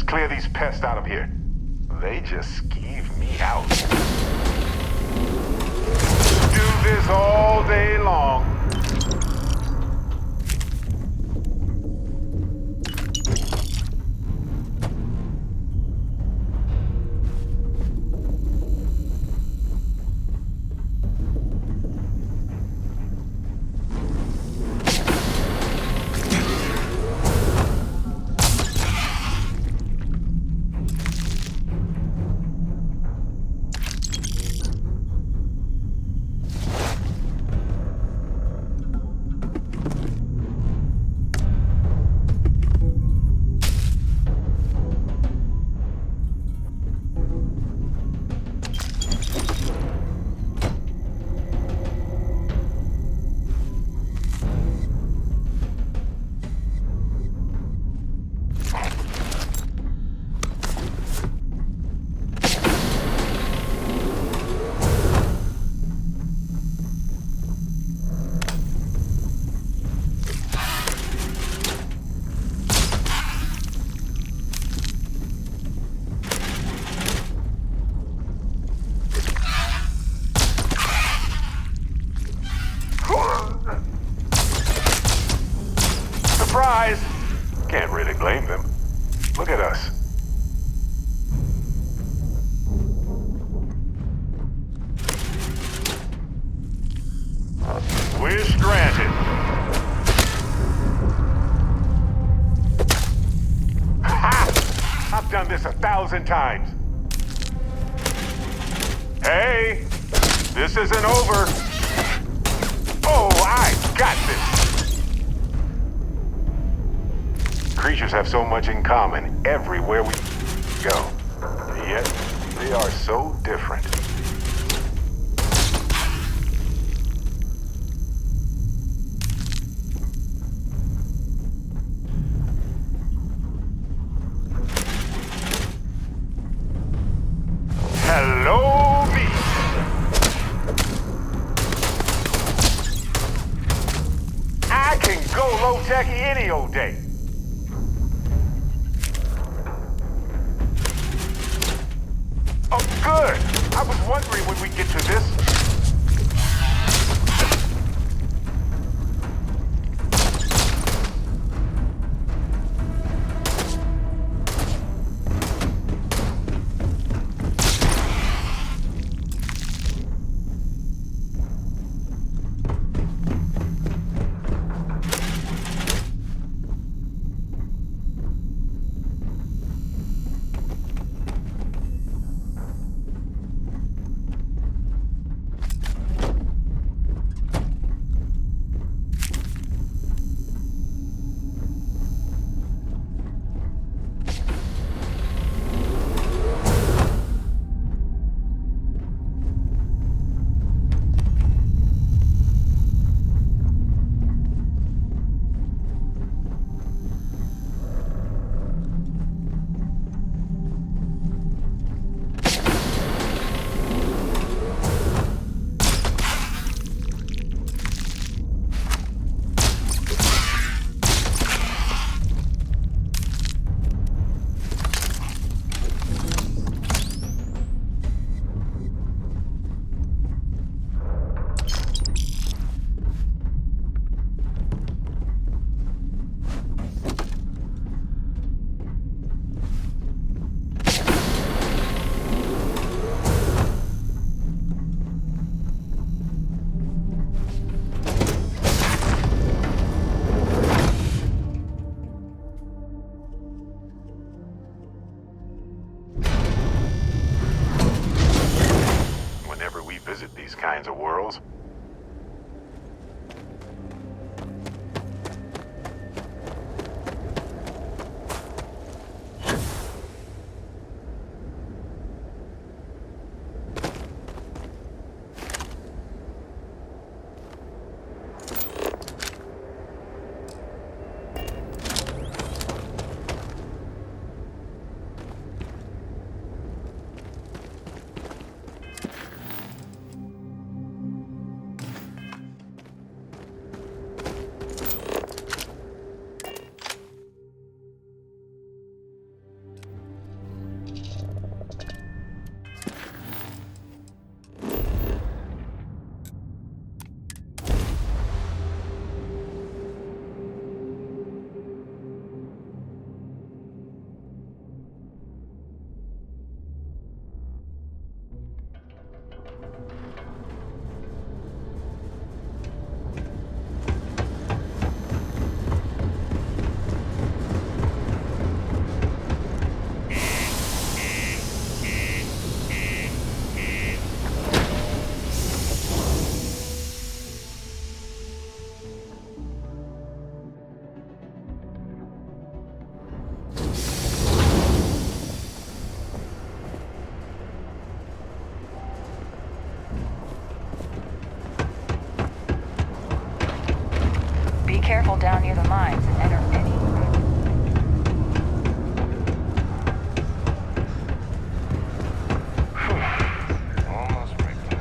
clear these pests out of here. They just skeeve me out. Do this all day long. Surprise! Can't really blame them. Look at us. Wish granted. Ha! I've done this 1,000 times. Hey! This isn't over. Oh, I got this! Creatures have so much in common everywhere we go. Yet, they are so different. Hello, me! I can go low-techy any old day. Oh, good! I was wondering when we'd get to this. careful down near the mines and enter any... Almost breakthrough.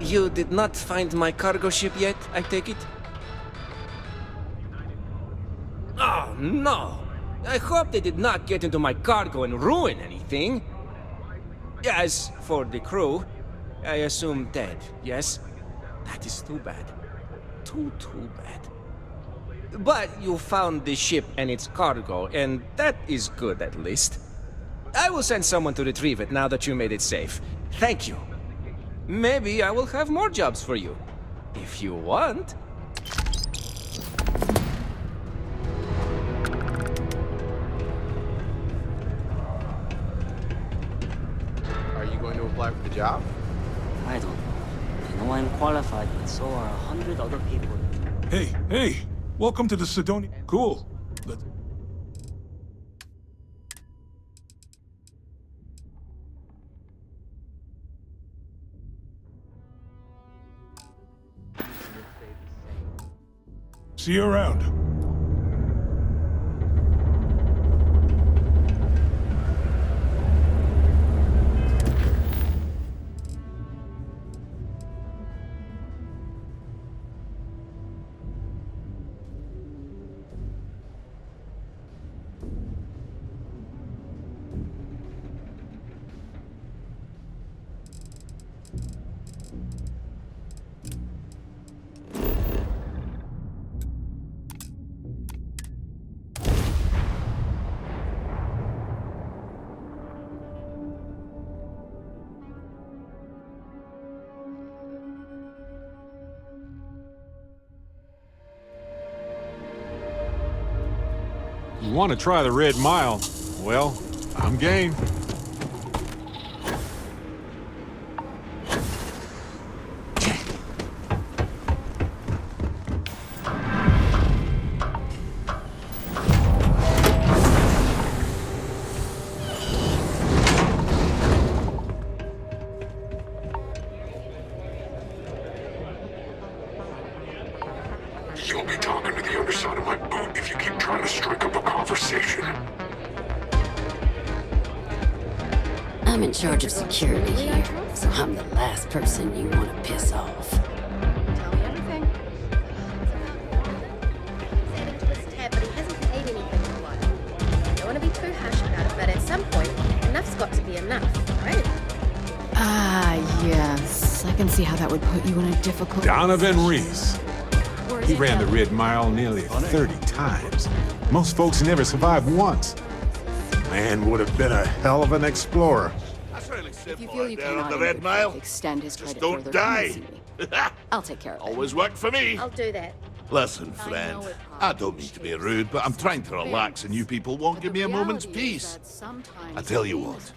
You did not find my cargo ship yet, I take it? Oh, no! I hope they did not get into my cargo and ruin anything. As for the crew, I assume dead, yes? That is too bad. Too bad. But you found the ship and its cargo, and that is good at least. I will send someone to retrieve it now that you made it safe. Thank you. Maybe I will have more jobs for you. If you want. Are you going to apply for the job? I don't know. I know I'm qualified, but so are 100 other people. Hey! Welcome to the Sidonia. Cool. Let's... See you around. You want to try the Red Mile? Well, I'm game. You'll be talking to the underside of my boot if you keep trying to strike up a conversation. I'm in charge of security here, so I'm the last person you want to piss off. Tell me everything. Saving to his tab, but he hasn't paid anything in a while. Don't want to be too harsh about it, but at some point, enough's got to be enough, right? Yes. I can see how that would put you in a difficult... Donovan Reese. He ran the Red Mile nearly 30 times. Most folks never survive once. Man would have been a hell of an explorer. If you feel you down cannot on the Red Mile, extend his just credit don't further, die. come see me. I'll take care of it. Always worked for me. I'll do that. Listen, friend, I don't mean to be rude, but I'm trying to relax and you people won't give me a moment's peace. I tell you what,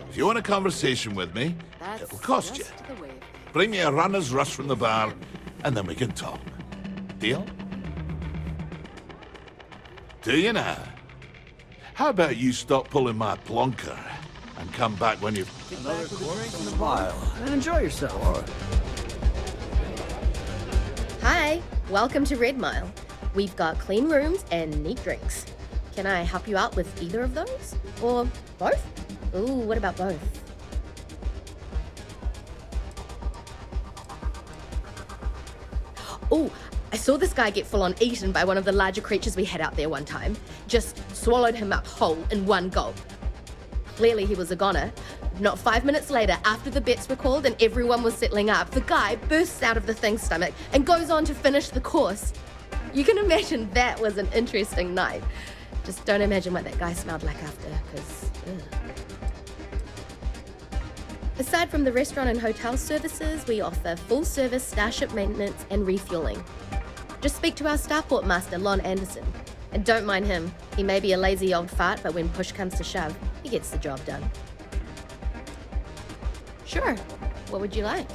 if you want a conversation with me, it'll cost you. Bring me a runner's rush from the bar, and then we can talk. Deal? Do you now? How about you stop pulling my plonker and come back when you've... Another quarter from the pile. And enjoy yourself. Hi, welcome to Red Mile. We've got clean rooms and neat drinks. Can I help you out with either of those? Or both? Ooh, what about both? Ooh, I saw this guy get full-on eaten by one of the larger creatures we had out there one time. Just swallowed him up whole in one gulp. Clearly he was a goner. Not 5 minutes later, after the bets were called and everyone was settling up, the guy bursts out of the thing's stomach and goes on to finish the course. You can imagine that was an interesting night. Just don't imagine what that guy smelled like after, because... Aside from the restaurant and hotel services, we offer full-service starship maintenance and refueling. Just speak to our starport master, Lon Anderson. And don't mind him. He may be a lazy old fart, but when push comes to shove, he gets the job done. Sure. What would you like?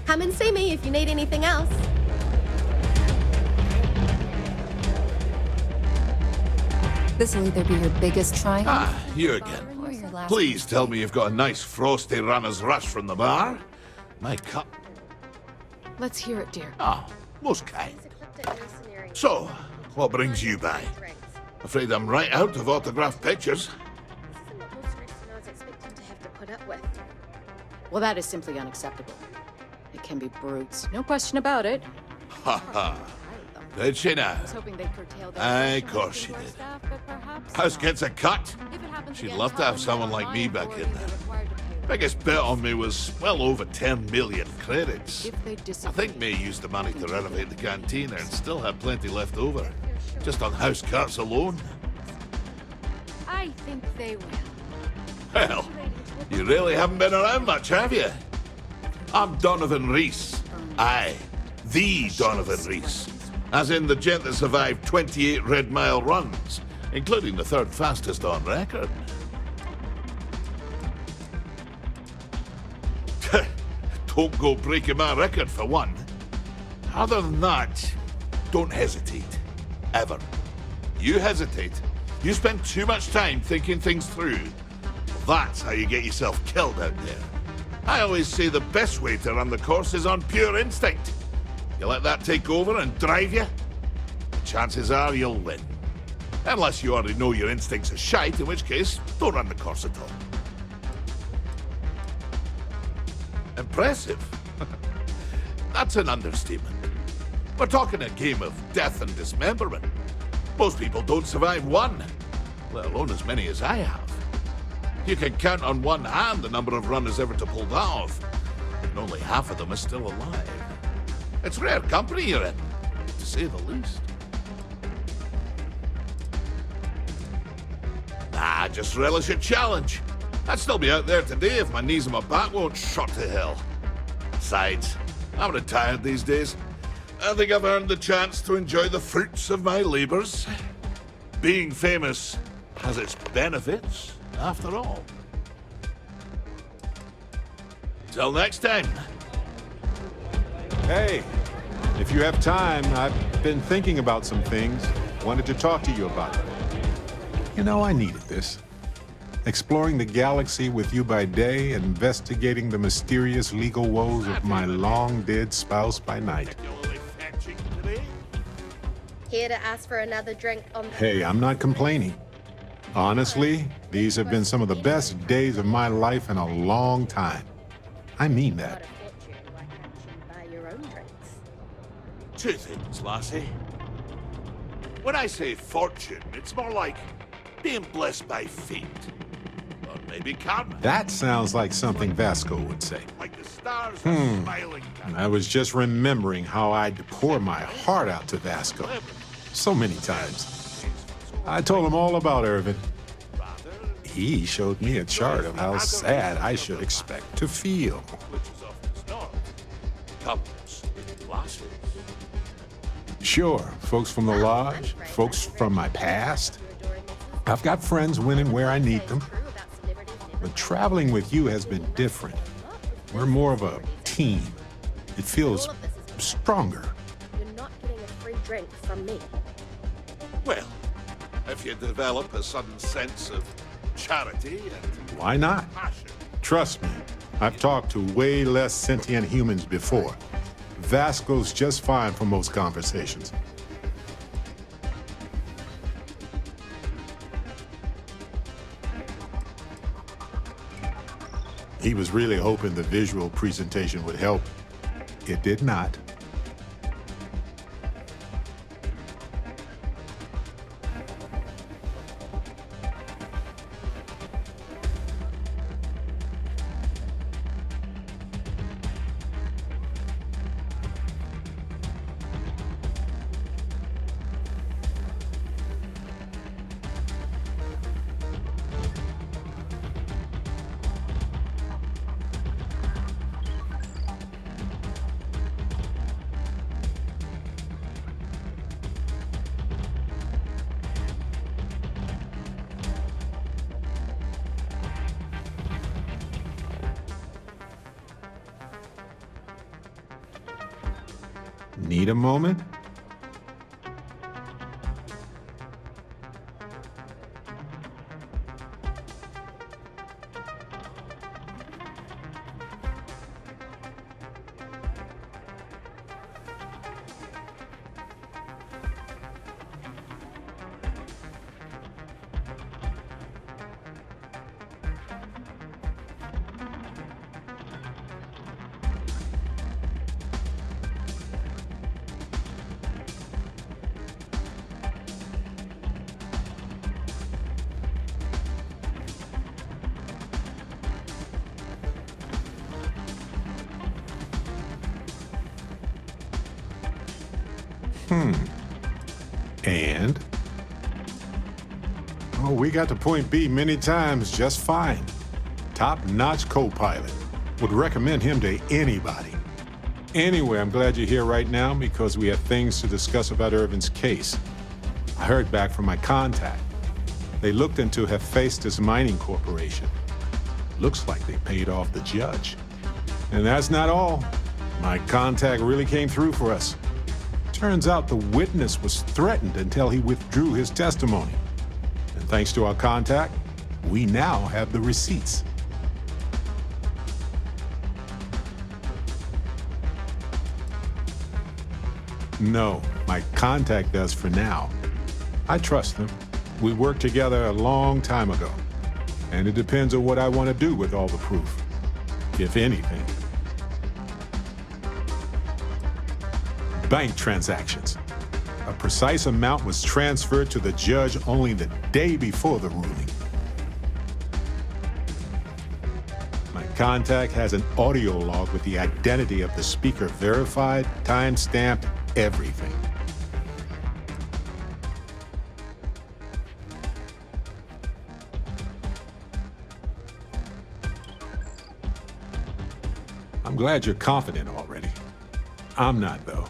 Come and see me if you need anything else. This'll either be your biggest triumph Ah, you again. or your last. Please tell me you've got a nice frosty runner's rush from the bar. My cup. Let's hear it, dear. Ah, most kind. So, what brings you by? Afraid I'm right out of autographed pictures. Well, that is simply unacceptable. It can be brutes, no question about it. Ha ha. Did she now? I was hoping they'd curtail their Aye, of production course she to our did. staff, but perhaps House not. gets a cut. If it happens She'd again, love to tell have them someone they're like me lying back for in it, there. they're required to pay them. Biggest bet on me was well over 10 million credits. If they I disagree, think May used the money to renovate the cantina and still had plenty left over. Just on house cuts alone. I think they will. Well, you really haven't been around much, have you? I'm Donovan Reese. Aye, the Donovan Reese. As in the gent that survived 28 Red Mile runs, including the third fastest on record. Don't go breaking my record for one. Other than that, don't hesitate. Ever. You hesitate, you spend too much time thinking things through. That's how you get yourself killed out there. I always say the best way to run the course is on pure instinct. You let that take over and drive you, chances are you'll win. Unless you already know your instincts are shite, in which case, don't run the course at all. Impressive? That's an understatement. We're talking a game of death and dismemberment. Most people don't survive one, let alone as many as I have. You can count on one hand the number of runners ever to pull that off, and only half of them are still alive. It's rare company you're in, to say the least. Nah, just relish a challenge. I'd still be out there today if my knees and my back won't shot to hell. Besides, I'm retired these days. I think I've earned the chance to enjoy the fruits of my labors. Being famous has its benefits, after all. Till next time. Hey, if you have time, I've been thinking about some things. Wanted to talk to you about it. You know, I needed this. Exploring the galaxy with you by day, investigating the mysterious legal woes of my long-dead spouse by night. Here to ask for another drink on... Hey, I'm not complaining. Honestly, these have been some of the best days of my life in a long time. I mean that. Two things, lassie. When I say fortune, it's more like being blessed by fate. Or maybe karma. That sounds like something Vasco would say. Like the stars are smiling down. I was just remembering how I'd pour my heart out to Vasco. So many times. I told him all about Irvin. He showed me a chart of how sad I should expect to feel. Couples, lasses. Sure, folks from the lodge, folks from my past. I've got friends when and where I need them. But traveling with you has been different. We're more of a team. It feels stronger. You're not getting a free drink from me. Well, if you develop a sudden sense of charity and Why not? passion. Trust me, I've talked to way less sentient humans before. Vasco's just fine for most conversations. He was really hoping the visual presentation would help. It did not. Need a moment? And? Oh, we got to point B many times just fine. Top-notch co-pilot. Would recommend him to anybody. Anyway, I'm glad you're here right now because we have things to discuss about Irvin's case. I heard back from my contact. They looked into Hephaestus Mining Corporation. Looks like they paid off the judge. And that's not all. My contact really came through for us. Turns out the witness was threatened until he withdrew his testimony. And thanks to our contact, we now have the receipts. No, my contact does for now. I trust him. We worked together a long time ago. And it depends on what I want to do with all the proof, if anything. Bank transactions. A precise amount was transferred to the judge only the day before the ruling. My contact has an audio log with the identity of the speaker verified, time-stamped, everything. I'm glad you're confident already. I'm not, though.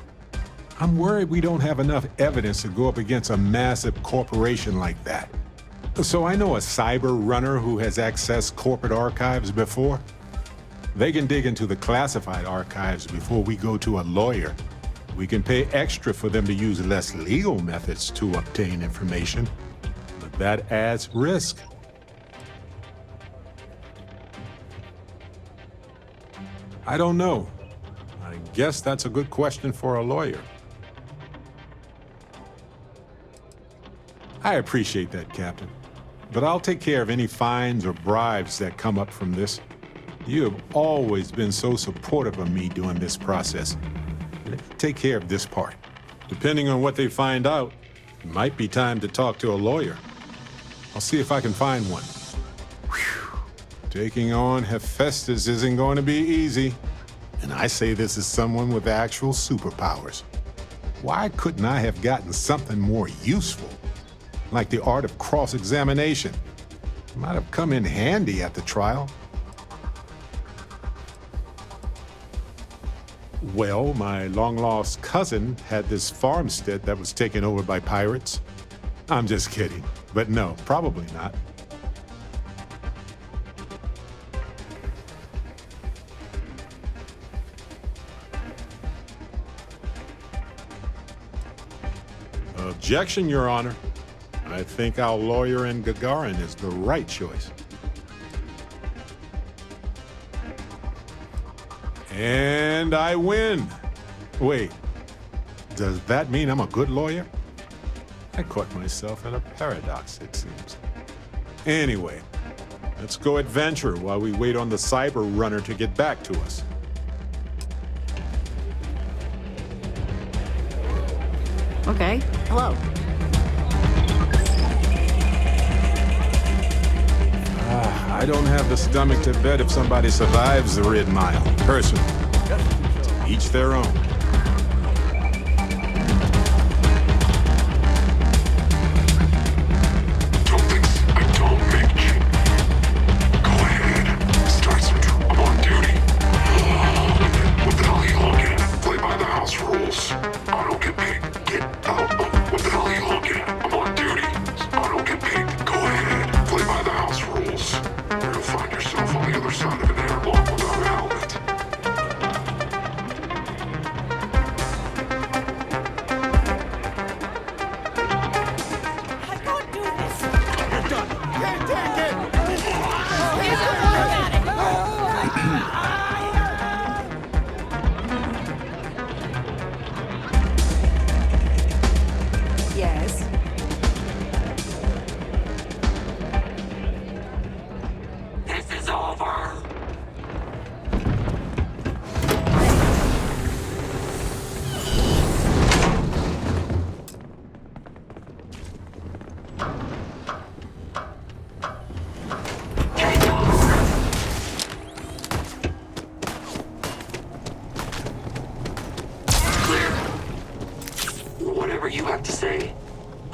I'm worried we don't have enough evidence to go up against a massive corporation like that. So I know a cyber runner who has accessed corporate archives before. They can dig into the classified archives before we go to a lawyer. We can pay extra for them to use less legal methods to obtain information, but that adds risk. I don't know. I guess that's a good question for a lawyer. I appreciate that, Captain. But I'll take care of any fines or bribes that come up from this. You have always been so supportive of me during this process. Let me take care of this part. Depending on what they find out, it might be time to talk to a lawyer. I'll see if I can find one. Whew. Taking on Hephaestus isn't going to be easy. And I say this as someone with actual superpowers. Why couldn't I have gotten something more useful? Like the art of cross-examination. Might have come in handy at the trial. Well, my long-lost cousin had this farmstead that was taken over by pirates. I'm just kidding, but no, probably not. Objection, Your Honor. I think our lawyer in Gagarin is the right choice. And I win. Wait, does that mean I'm a good lawyer? I caught myself in a paradox, it seems. Anyway, let's go adventure while we wait on the cyber runner to get back to us. Okay, hello. I don't have the stomach to bet if somebody survives the Red Mile, personally. Each their own.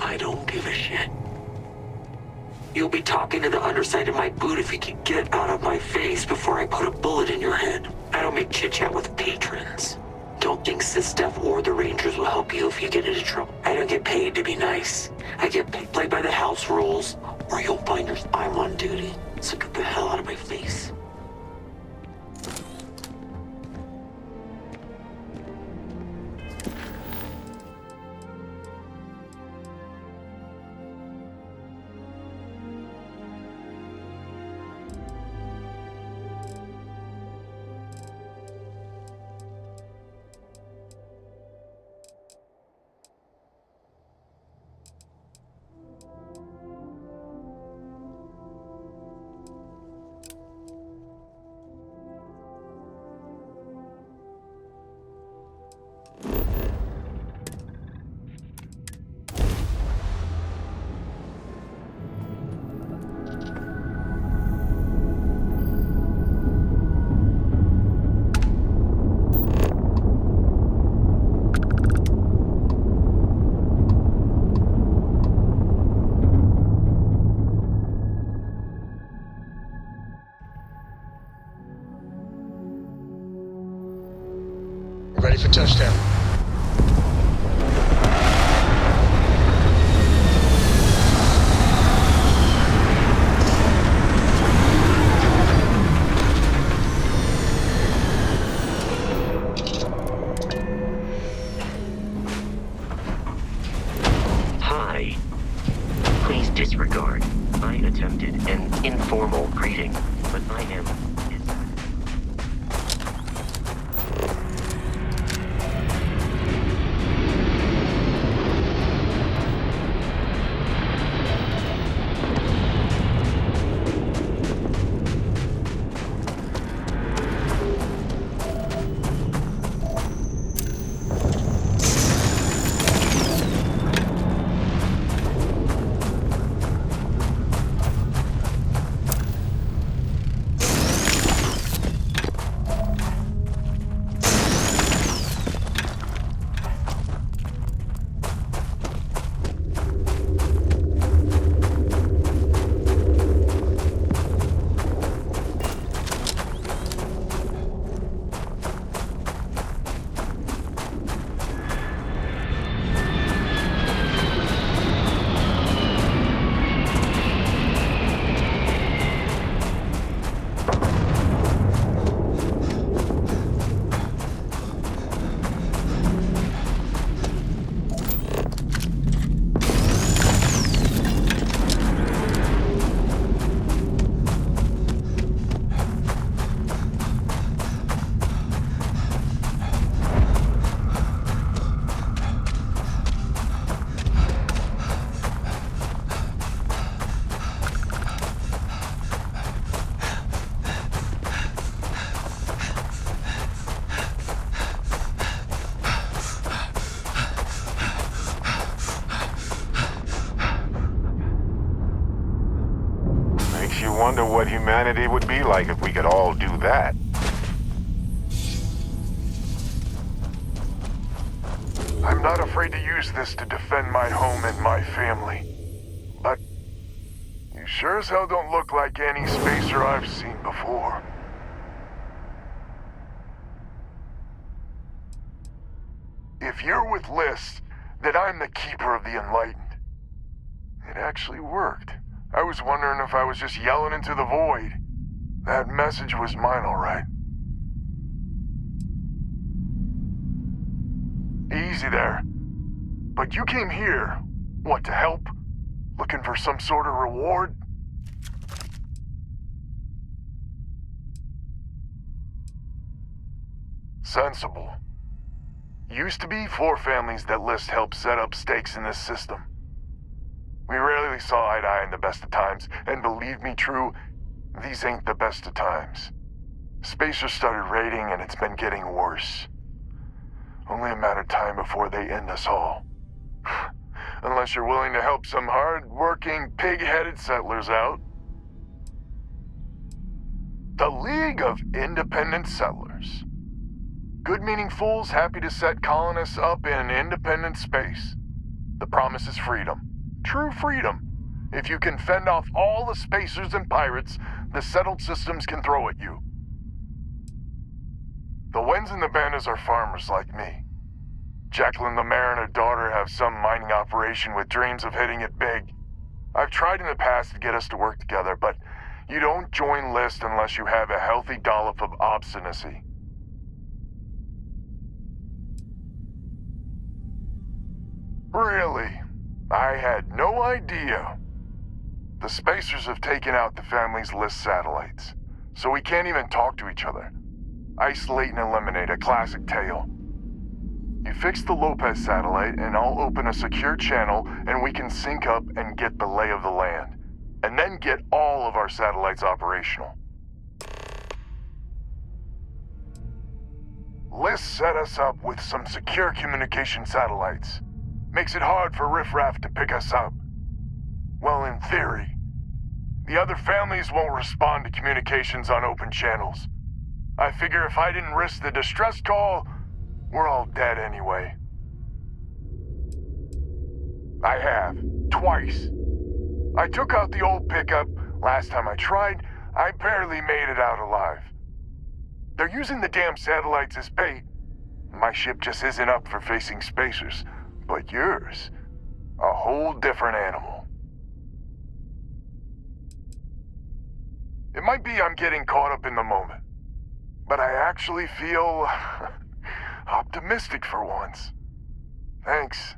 I don't give a shit. You'll be talking to the underside of my boot if you can get out of my face before I put a bullet in your head. I don't make chit-chat with patrons. Don't think Sysdef or the Rangers will help you if you get into trouble. I don't get paid to be nice. I get paid play by the house rules, or you'll find I'm on duty. So get the hell out of my face. Ready for touchdown. Hi. Please disregard. I attempted an informal greeting, but I am... You wonder what humanity would be like if we could all do that. I'm not afraid to use this to defend my home and my family. But you sure as hell don't look like any spacer I've seen before. If you're with List, that I'm the Keeper of the Enlightened. It actually worked. I was wondering if I was just yelling into the void. That message was mine, all right. Easy there. But you came here, what, to help? Looking for some sort of reward? Sensible. Used to be 4 families that List helped set up stakes in this system. We rarely saw eye to eye in the best of times, and believe me, True, these ain't the best of times. Spacers started raiding, and it's been getting worse. Only a matter of time before they end us all. Unless you're willing to help some hard-working, pig-headed settlers out. The League of Independent Settlers. Good-meaning fools happy to set colonists up in independent space. The promise is freedom. True freedom. If you can fend off all the spacers and pirates the settled systems can throw at you. The Wens and the Bandas are farmers like me. Jacqueline the mayor and her daughter have some mining operation with dreams of hitting it big. I've tried in the past to get us to work together, but you don't join List unless you have a healthy dollop of obstinacy. Really? I had no idea. The Spacers have taken out the family's List satellites, so we can't even talk to each other. Isolate and eliminate, a classic tale. You fix the Lopez satellite, and I'll open a secure channel, and we can sync up and get the lay of the land. And then get all of our satellites operational. List set us up with some secure communication satellites. Makes it hard for riffraff to pick us up. Well, in theory. The other families won't respond to communications on open channels. I figure if I didn't risk the distress call, we're all dead anyway. I have. Twice. I took out the old pickup. Last time I tried, I barely made it out alive. They're using the damn satellites as bait. My ship just isn't up for facing spacers. But yours, a whole different animal. It might be I'm getting caught up in the moment, but I actually feel optimistic for once. Thanks.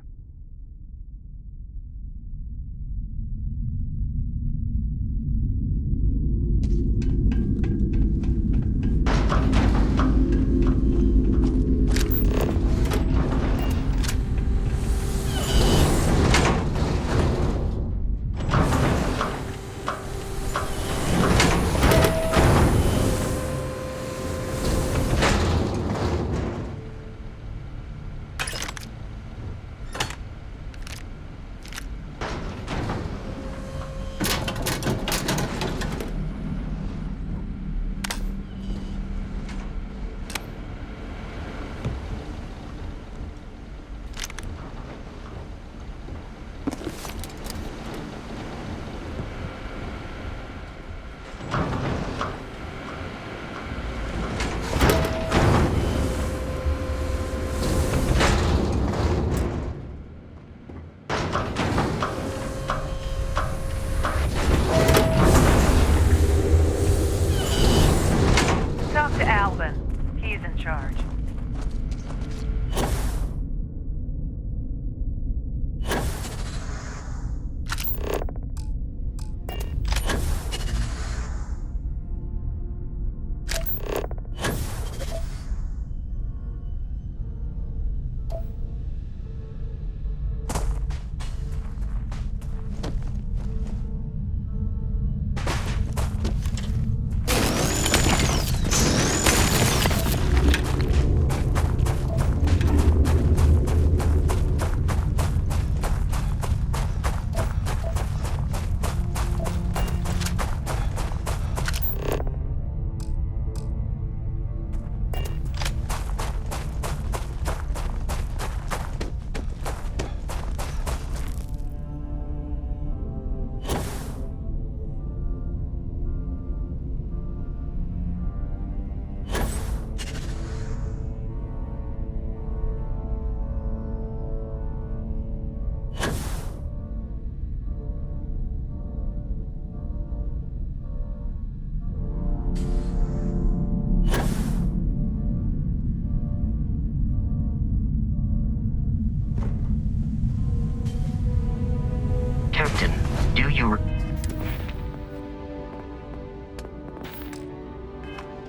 Captain, do you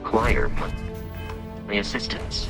require my assistance?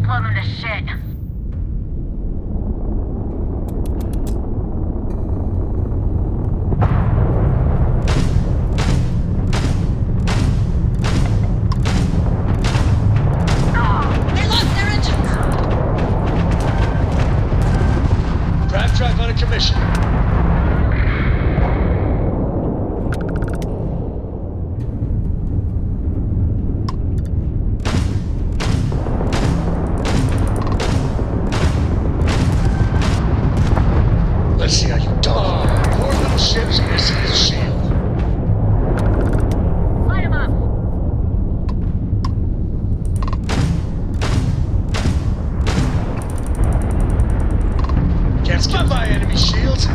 plug them to shit. They lost their engines! Drive on a commission. Let's see how you dog. Poor little ship's missing his shield. Light him up. Can't skip by enemy shields.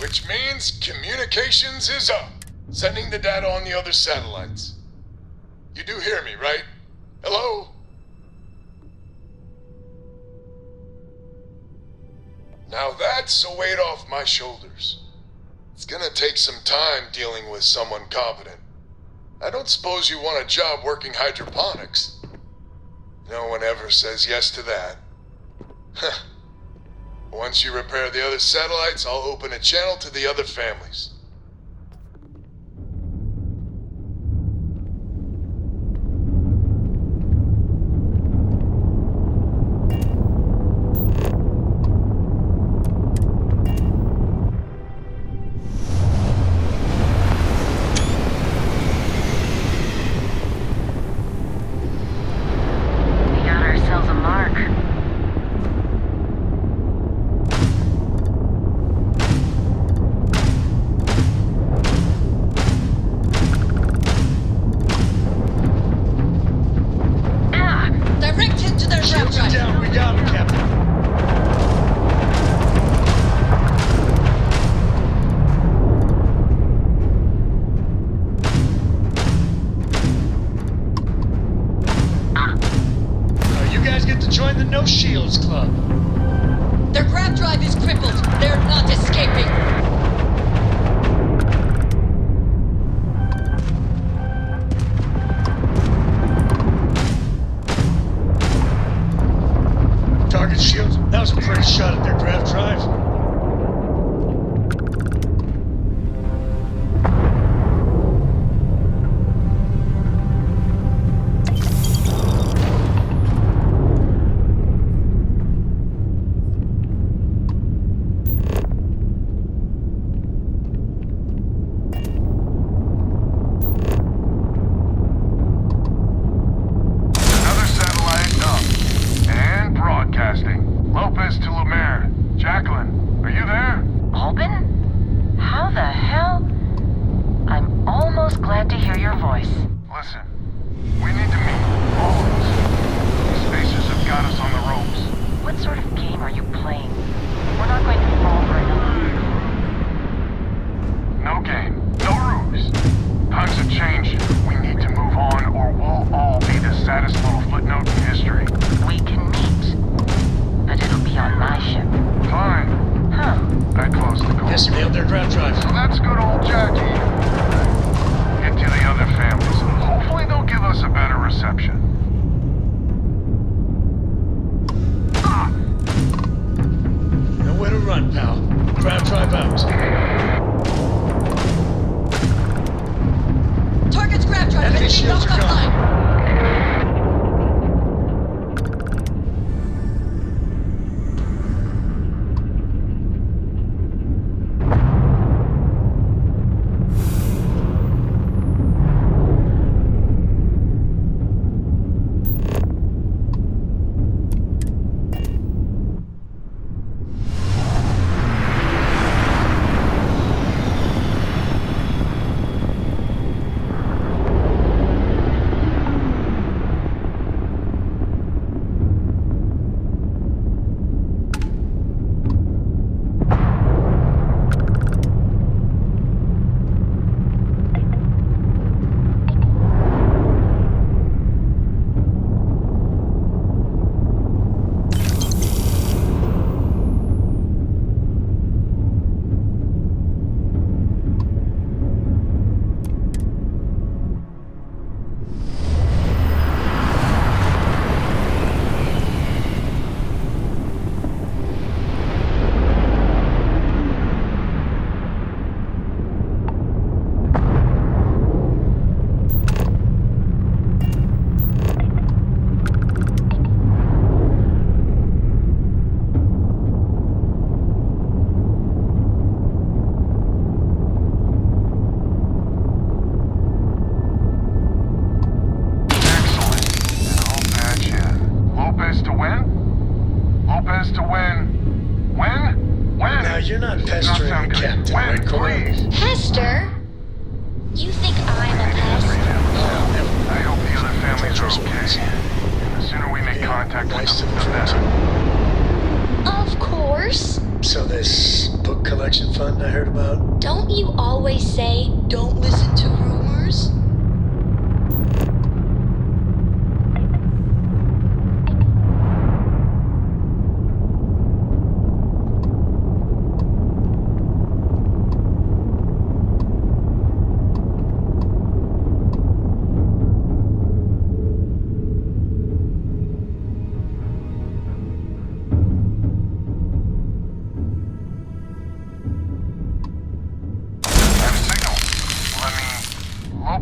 Which means communications is up. Sending the data on the other satellites. You do hear me, right? Hello? Now that's a weight off my shoulders. It's gonna take some time dealing with someone competent. I don't suppose you want a job working hydroponics. No one ever says yes to that. Huh. Once you repair the other satellites, I'll open a channel to the other families. We got ourselves a mark. Direct hit to their Shields are down. We got him, Captain. You guys get to join the No Shields Club. Their grab drive is crippled. They're not escaping. Target shields. That was a pretty shot at their grav drive. Another satellite up. And broadcasting. Lopez to Lemaire. Jacqueline, are you there? Albin? How the hell? I'm almost glad to hear your voice. Listen, we need to meet. All of us. These spacers have got us on the ropes. What sort of game are you playing? We're not going to fall for another. No game. No ruse. Times have changed. We need to move on or we'll all be the saddest little footnote in history. We can meet, but it'll be on my ship. Fine. Huh. That close to Guess call. nailed their grav drive. So that's good old Jackie. Get to the other families. Hopefully they'll give us a better reception. Nowhere to run, pal. Grav drive out. Target's grab drive Enemy has been shields knocked are gone. offline.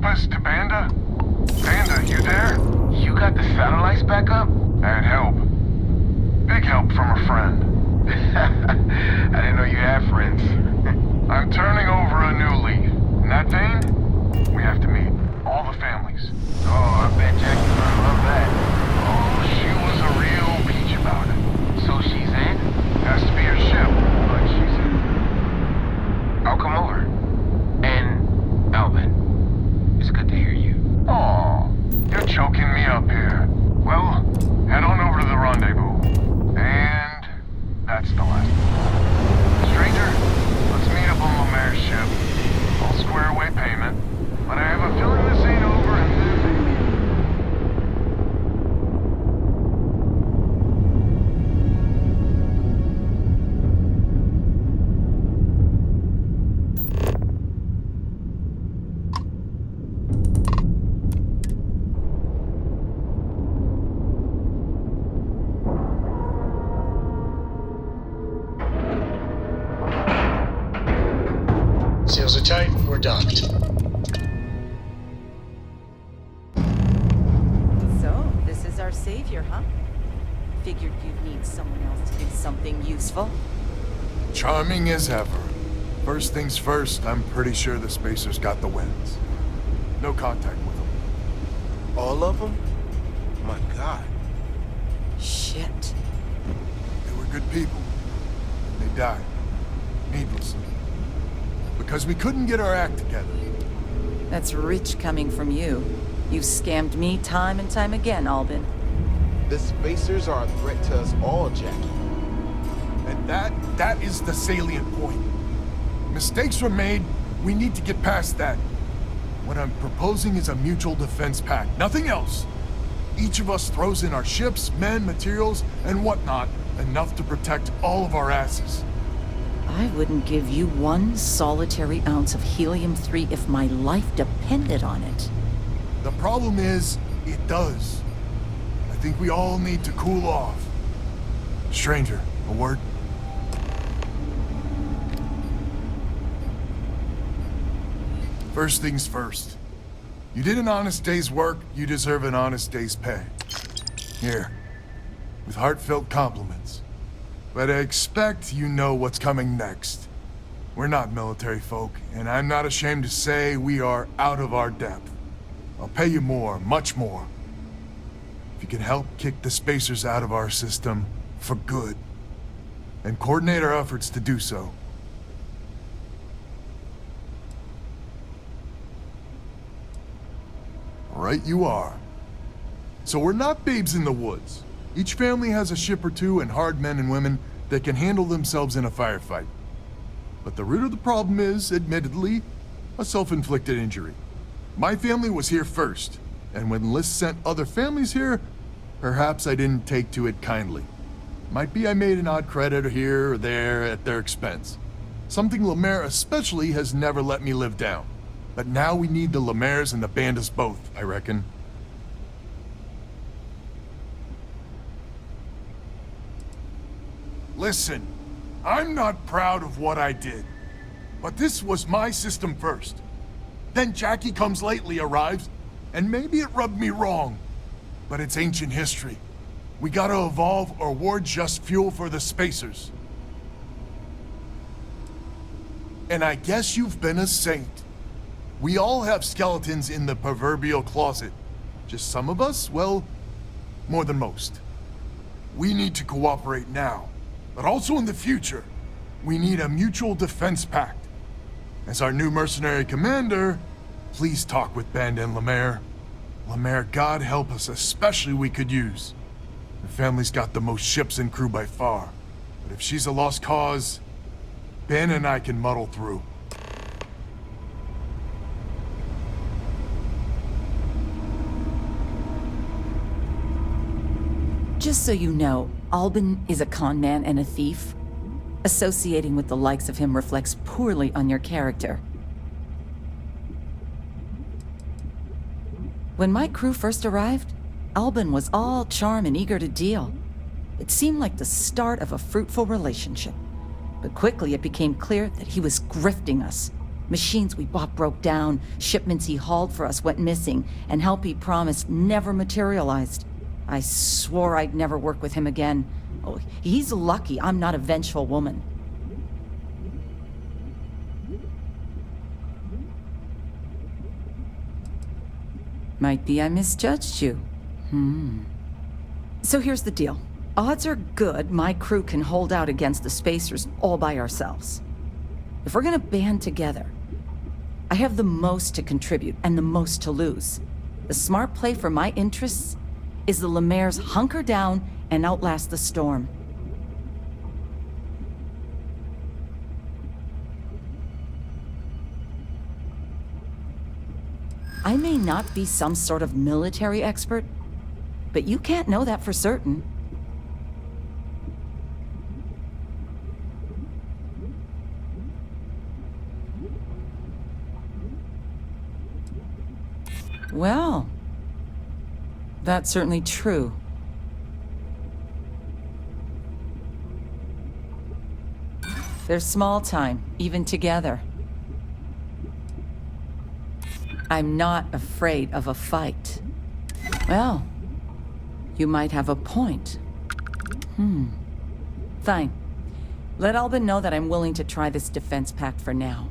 us to Banda? Banda, you there? You got the satellites back up? And help. Big help from a friend. I didn't know you had friends. I'm turning over a new leaf. In that vein, we have to meet all the families. Oh, I bet Jackie's gonna love that. Oh, she was a real peach about it. So she's in? Has to be her ship, but she's in. I'll come over. And Alvin, it's good to hear you. Aw, you're choking me up here. Well, head on over to the rendezvous. And that's the last one. Stranger, let's meet up on Lemaire's ship. I'll square away payment, but I have a feeling this ain't over and Seals are tight, we're docked. So, this is our savior, huh? Figured you'd need someone else to do something useful. charming as ever. First things first, I'm pretty sure the Spacers got the wins. No contact with them. All of them? My God. Shit. They were good people. They died. Needlessly. Because we couldn't get our act together. That's rich coming from you. You've scammed me time and time again, Albin. The Spacers are a threat to us all, Jackie. And that is the salient point. Mistakes were made, we need to get past that. What I'm proposing is a mutual defense pact, nothing else. Each of us throws in our ships, men, materials, and whatnot, enough to protect all of our asses. I wouldn't give you one solitary ounce of helium-3 if my life depended on it. The problem is, it does. I think we all need to cool off. Stranger, a word? First things first. You did an honest day's work, you deserve an honest day's pay. Here, with heartfelt compliments. But I expect you know what's coming next. We're not military folk, and I'm not ashamed to say we are out of our depth. I'll pay you more, much more. If you can help kick the Spacers out of our system for good, and coordinate our efforts to do so. Right you are. So we're not babes in the woods. Each family has a ship or two and hard men and women that can handle themselves in a firefight. But the root of the problem is, admittedly, a self-inflicted injury. My family was here first, and when Liz sent other families here, perhaps I didn't take to it kindly. Might be I made an odd credit here or there at their expense. Something Lemaire especially has never let me live down. But now we need the Lemaires and the Bandas both, I reckon. Listen, I'm not proud of what I did, but this was my system first. Then Jackie comes lately arrives, and maybe it rubbed me wrong, but it's ancient history. We gotta evolve or we're just fuel for the Spacers. And I guess you've been a saint. We all have skeletons in the proverbial closet. Just some of us, well, more than most. We need to cooperate now, but also in the future. We need a mutual defense pact. As our new mercenary commander, please talk with Banda and Lemaire. Lemaire, God help us, especially we could use. Her family's got the most ships and crew by far. But if she's a lost cause, Ben and I can muddle through. Just so you know, Albin is a con man and a thief. Associating with the likes of him reflects poorly on your character. When my crew first arrived, Albin was all charm and eager to deal. It seemed like the start of a fruitful relationship. But quickly it became clear that he was grifting us. Machines we bought broke down, shipments he hauled for us went missing, and help he promised never materialized. I swore I'd never work with him again. Oh, he's lucky I'm not a vengeful woman. Might be I misjudged you. So here's the deal. Odds are good my crew can hold out against the Spacers all by ourselves. If we're gonna band together, I have the most to contribute and the most to lose. The smart play for my interests is the Lemaire's hunker down and outlast the storm. I may not be some sort of military expert, but you can't know that for certain. Well, that's certainly true. They're small time, even together. I'm not afraid of a fight. Well, you might have a point. Fine. Let Albin know that I'm willing to try this defense pact for now.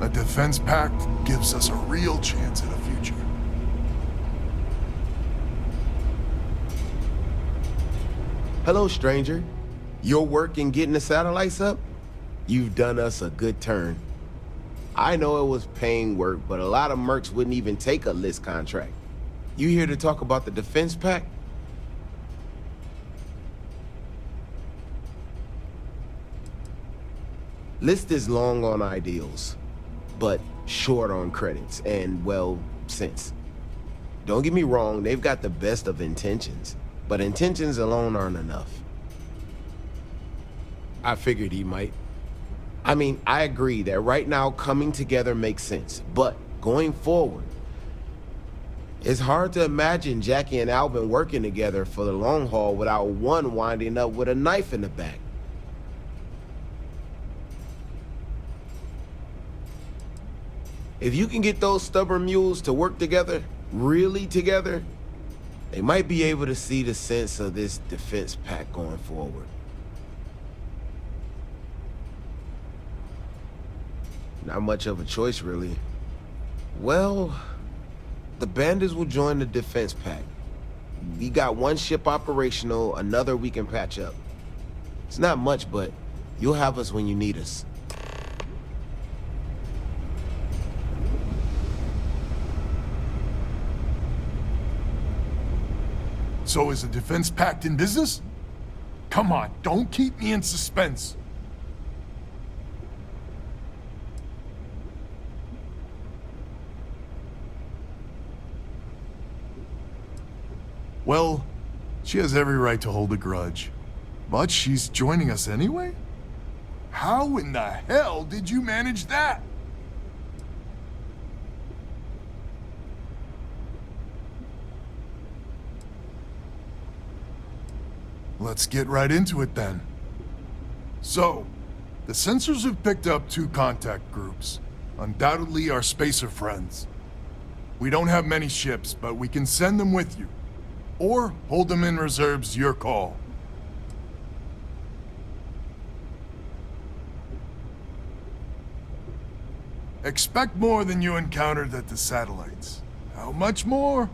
A defense pact gives us a real chance at a future. Hello, stranger. Your work in getting the satellites up? You've done us a good turn. I know it was paying work, but a lot of mercs wouldn't even take a list contract. You here to talk about the defense pact? List is long on ideals, but short on credits and, well, sense. Don't get me wrong, they've got the best of intentions, but intentions alone aren't enough. I figured he might. I mean, I agree that right now coming together makes sense, but going forward, it's hard to imagine Jackie and Albin working together for the long haul without one winding up with a knife in the back. If you can get those stubborn mules to work together, really together, they might be able to see the sense of this defense pact going forward. Not much of a choice, really. Well, the bandits will join the defense pact. We got one ship operational, another we can patch up. It's not much, but you'll have us when you need us. So is the defense pact in business? Come on, don't keep me in suspense. Well, she has every right to hold a grudge. But she's joining us anyway? How in the hell did you manage that? Let's get right into it then. So, the sensors have picked up 2 contact groups. Undoubtedly our spacer friends. We don't have many ships, but we can send them with you. Or hold them in reserve's your call. Expect more than you encountered at the satellites. How much more?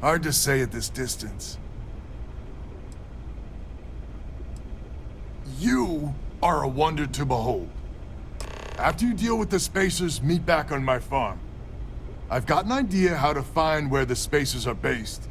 Hard to say at this distance. You are a wonder to behold. After you deal with the Spacers, meet back on my farm. I've got an idea how to find where the Spacers are based.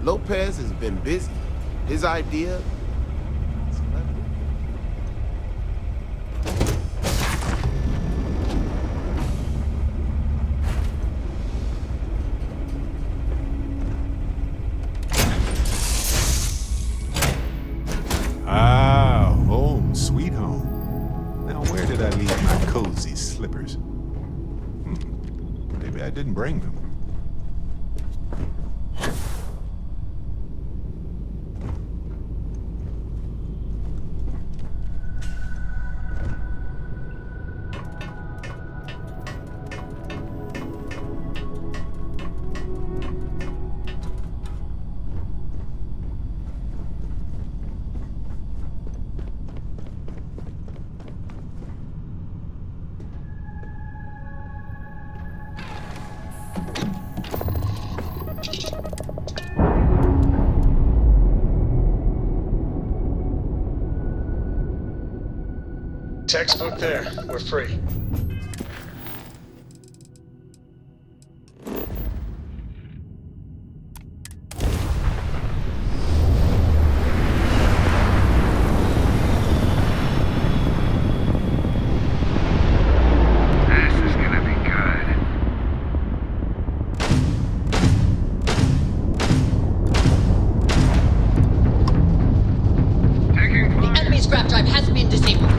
Lopez has been busy. His idea... knows these slippers. Maybe I didn't bring them. Textbook there. We're free. The enemy scrap drive has been disabled.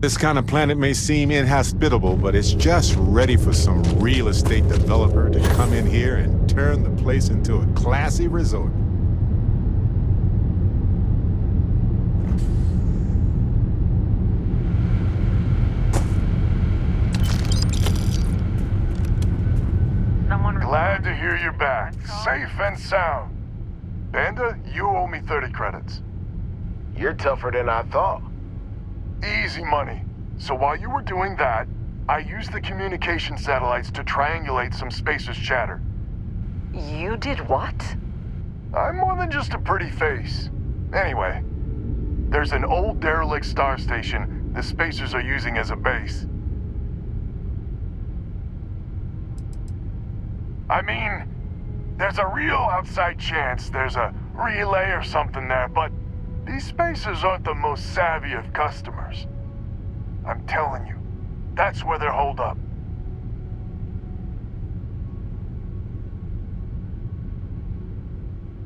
This kind of planet may seem inhospitable, but it's just ready for some real estate developer to come in here and turn the place into a classy resort. Glad to hear you're back, safe and sound. Banda, you owe me 30 credits. You're tougher than I thought. Easy money. So while you were doing that, I used the communication satellites to triangulate some Spacer's chatter. You did what? I'm more than just a pretty face. Anyway, there's an old derelict star station the Spacers are using as a base. I mean, there's a real outside chance there's a relay or something there, but these Spacers aren't the most savvy of customers. I'm telling you, that's where they're holed up.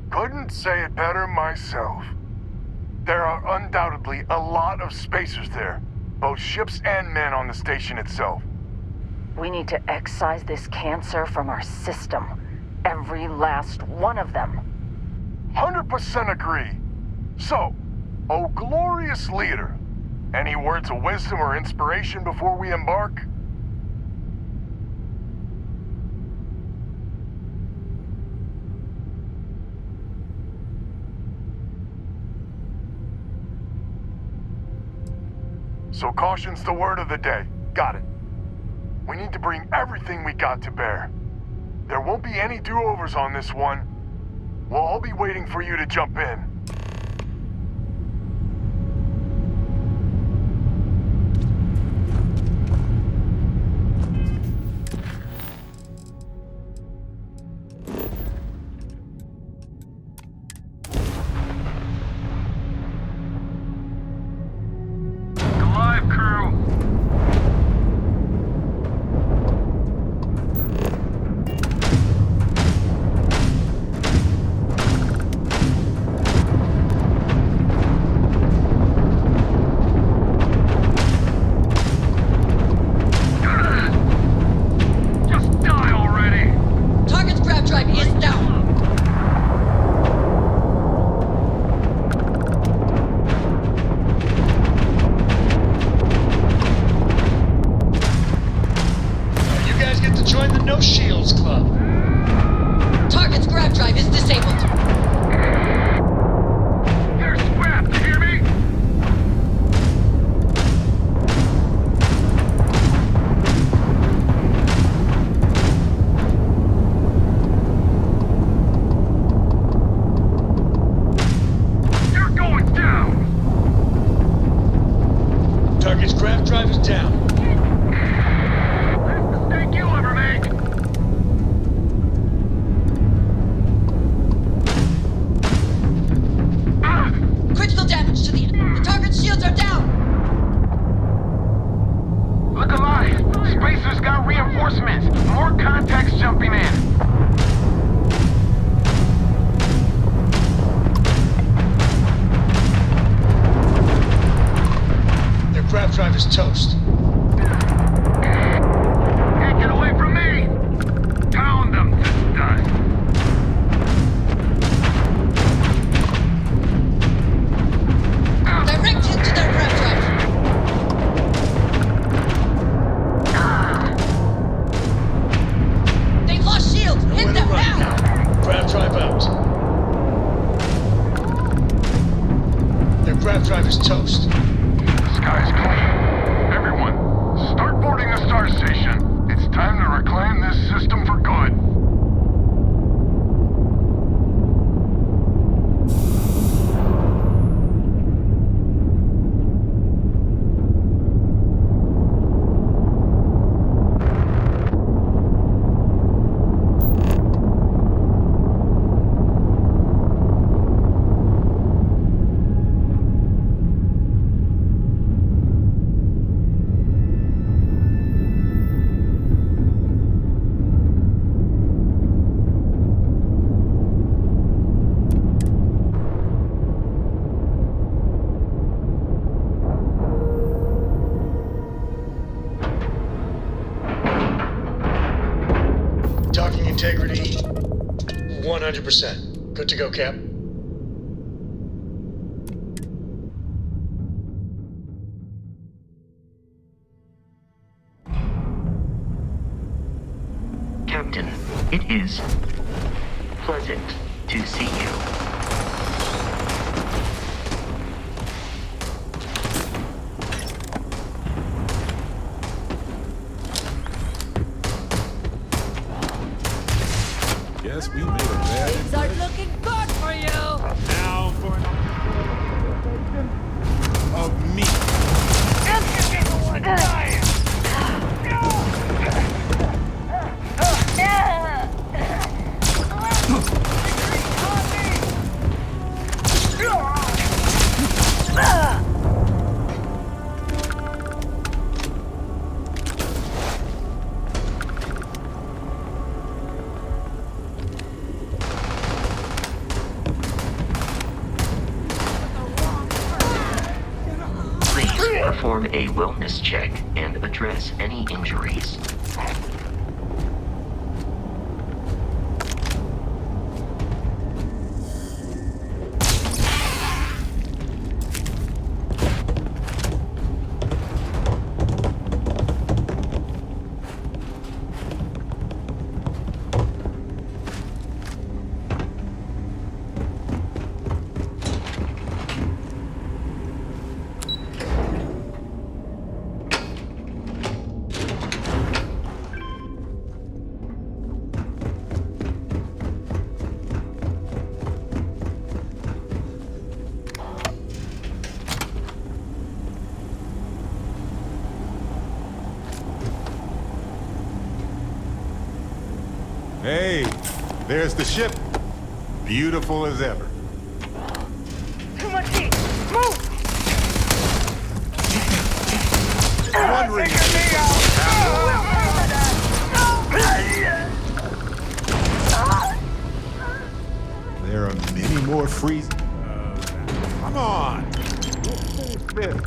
Couldn't say it better myself. There are undoubtedly a lot of Spacers there, both ships and men on the station itself. We need to excise this cancer from our system. Every last one of them. 100% agree. So, oh glorious leader, any words of wisdom or inspiration before we embark? So caution's the word of the day. Got it. We need to bring everything we got to bear. There won't be any do-overs on this one. We'll all be waiting for you to jump in. Alive, crew! 100%. Good to go, Cap. Captain, it is pleasant to see you. Guess we made a bad Things aren't looking good for you. now for an of me. Please perform a wellness check and address any injuries. Hey, there's the ship. Beautiful as ever. Too much heat. Move! Wondering there are many more freezing. Come on. This.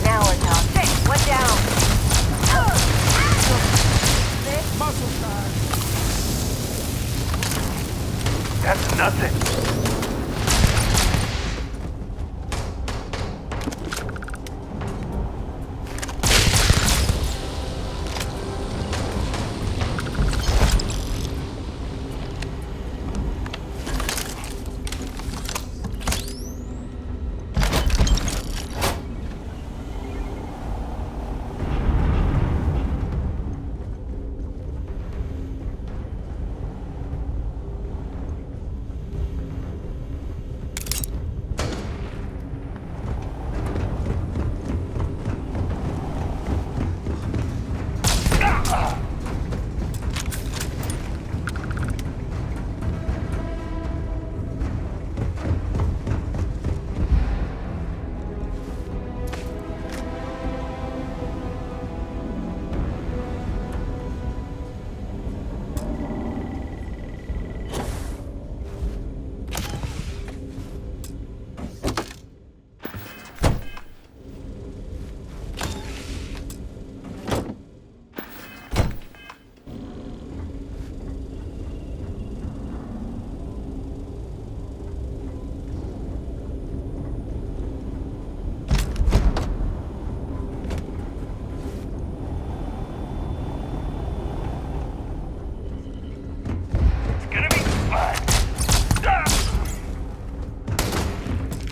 Now we're talking. One down. Muscle time. That's nothing.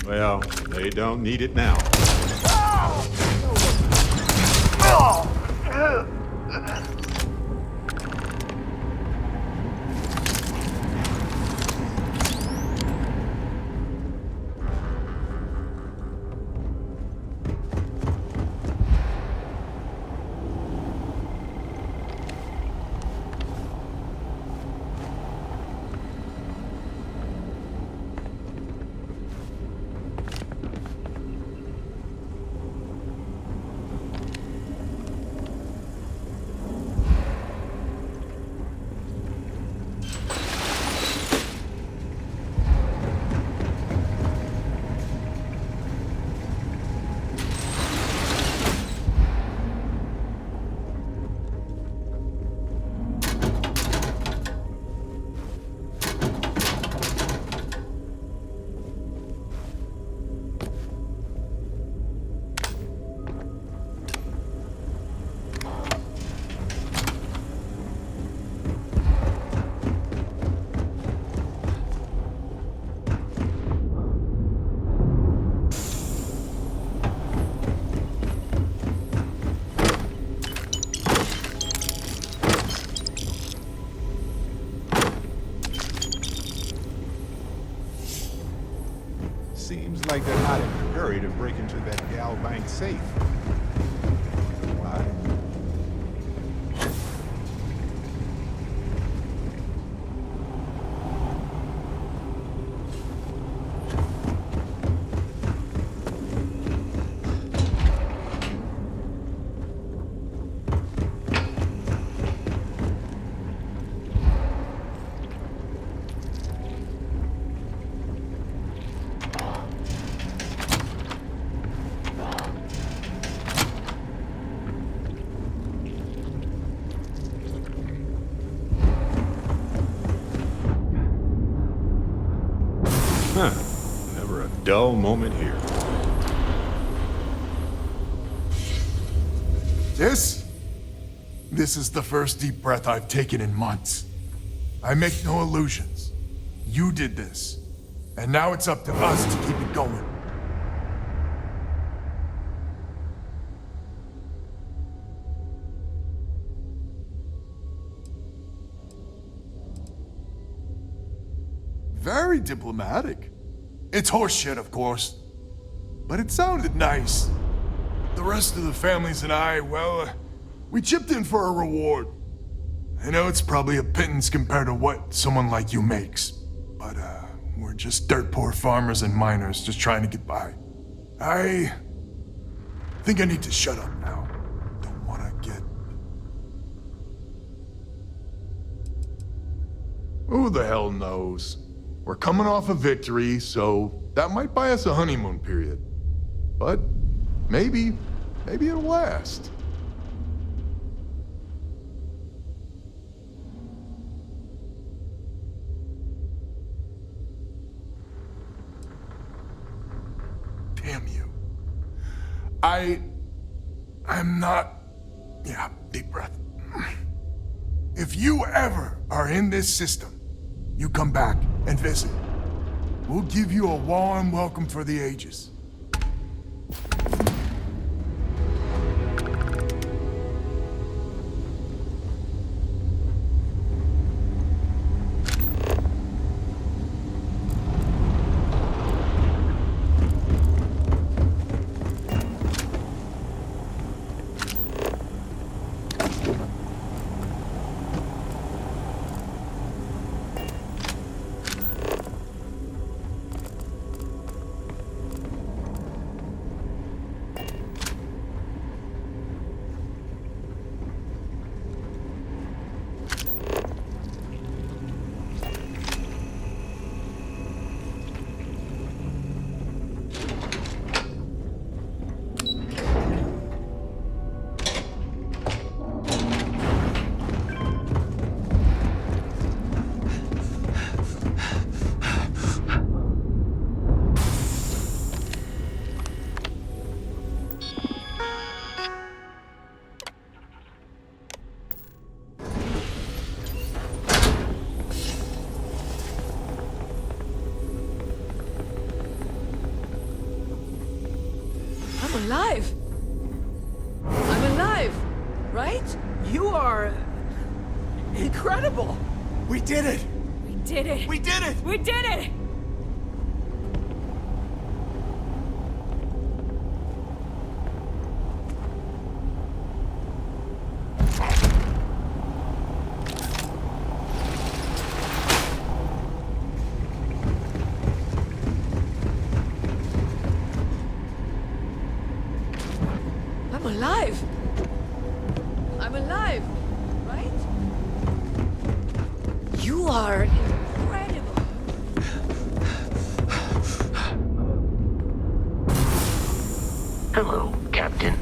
Well, they don't need it now. like they're not in a hurry to break into that gal bank safe. Why? Huh. Never a dull moment here. This is the first deep breath I've taken in months. I make no illusions. You did this. And now it's up to us to keep it going. Very diplomatic. It's horseshit, of course. But it sounded nice. The rest of the families and I, well, we chipped in for a reward. I know it's probably a pittance compared to what someone like you makes. But, we're just dirt poor farmers and miners just trying to get by. I think I need to shut up now. Don't wanna get... Who the hell knows? We're coming off a victory, so that might buy us a honeymoon period. But maybe it'll last. Damn you. I'm not... Yeah, deep breath. If you ever are in this system, you come back and visit. We'll give you a warm welcome for the ages. I'm alive! I'm alive! Right? You are... incredible! We did it! We did it! We did it! We did it! I'm alive! I'm alive! Right? You are incredible! Hello, Captain.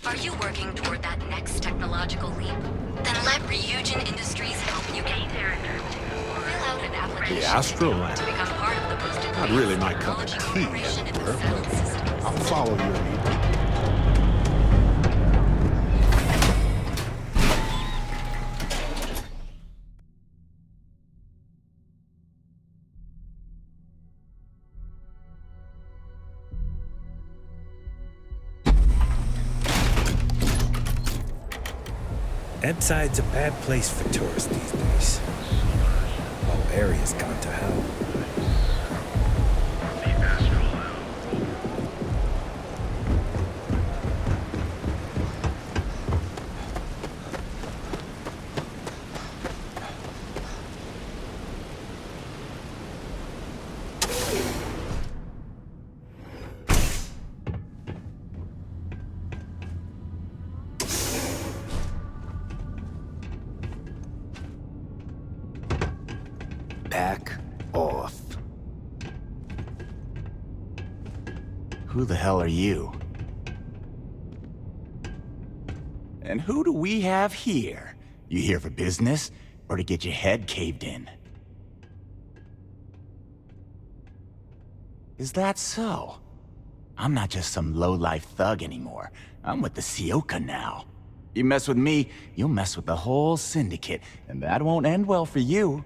Are you working toward that next technological leap? Then let Ryujin Industries help you get there. Fill out an application The Astro to Lab. become part of the most Not advanced really my cup of technology tea, corporation in the Emperor, sound but systems. I'll follow your lead. Ebside's a bad place for tourists these days. Whole area's gone to hell. Back off. Who the hell are you? And who do we have here? You here for business, or to get your head caved in? Is that so? I'm not just some low-life thug anymore. I'm with the Sioka now. You mess with me, you'll mess with the whole syndicate, and that won't end well for you.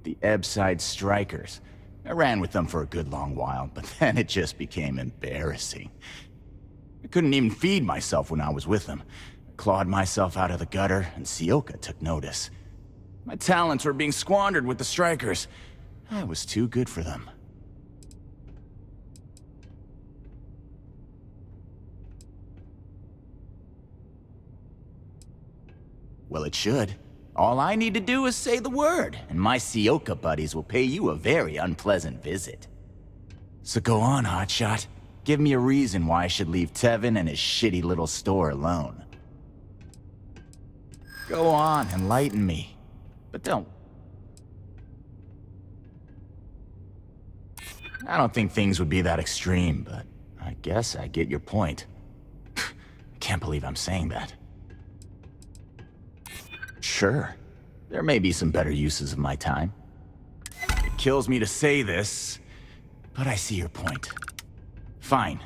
The Ebside Strikers. I ran with them for a good long while, but then it just became embarrassing. I couldn't even feed myself when I was with them. I clawed myself out of the gutter, and Sioka took notice. My talents were being squandered with the Strikers. I was too good for them. Well, it should. All I need to do is say the word, and my Sioka buddies will pay you a very unpleasant visit. So go on, hotshot. Give me a reason why I should leave Tevin and his shitty little store alone. Go on, enlighten me. But don't... I don't think things would be that extreme, but I guess I get your point. I can't believe I'm saying that. Sure, there may be some better uses of my time. It kills me to say this, but I see your point. Fine,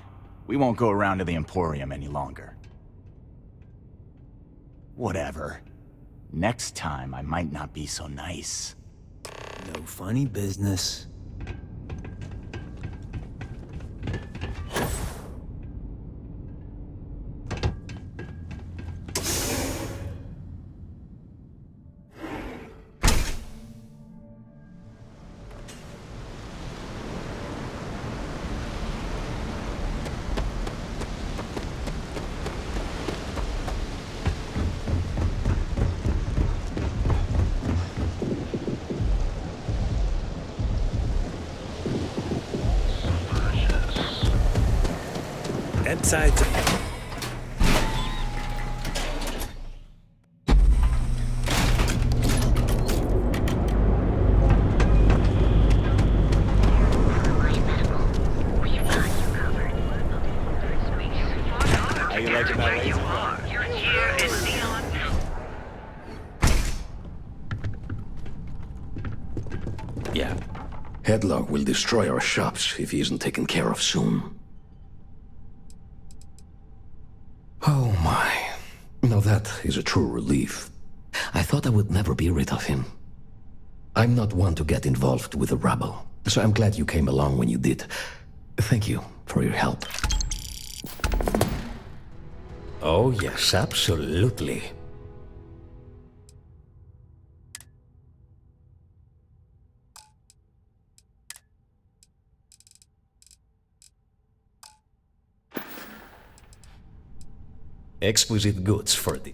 we won't go around to the Emporium any longer. Whatever. Next time, I might not be so nice. No funny business. Ebside's How you liking that laser? Yeah. Headlock will destroy our shops if he isn't taken care of soon. Oh my. Now that is a true relief. I thought I would never be rid of him. I'm not one to get involved with the rabble, so I'm glad you came along when you did. Thank you for your help. Oh yes, absolutely. Exquisite goods for the...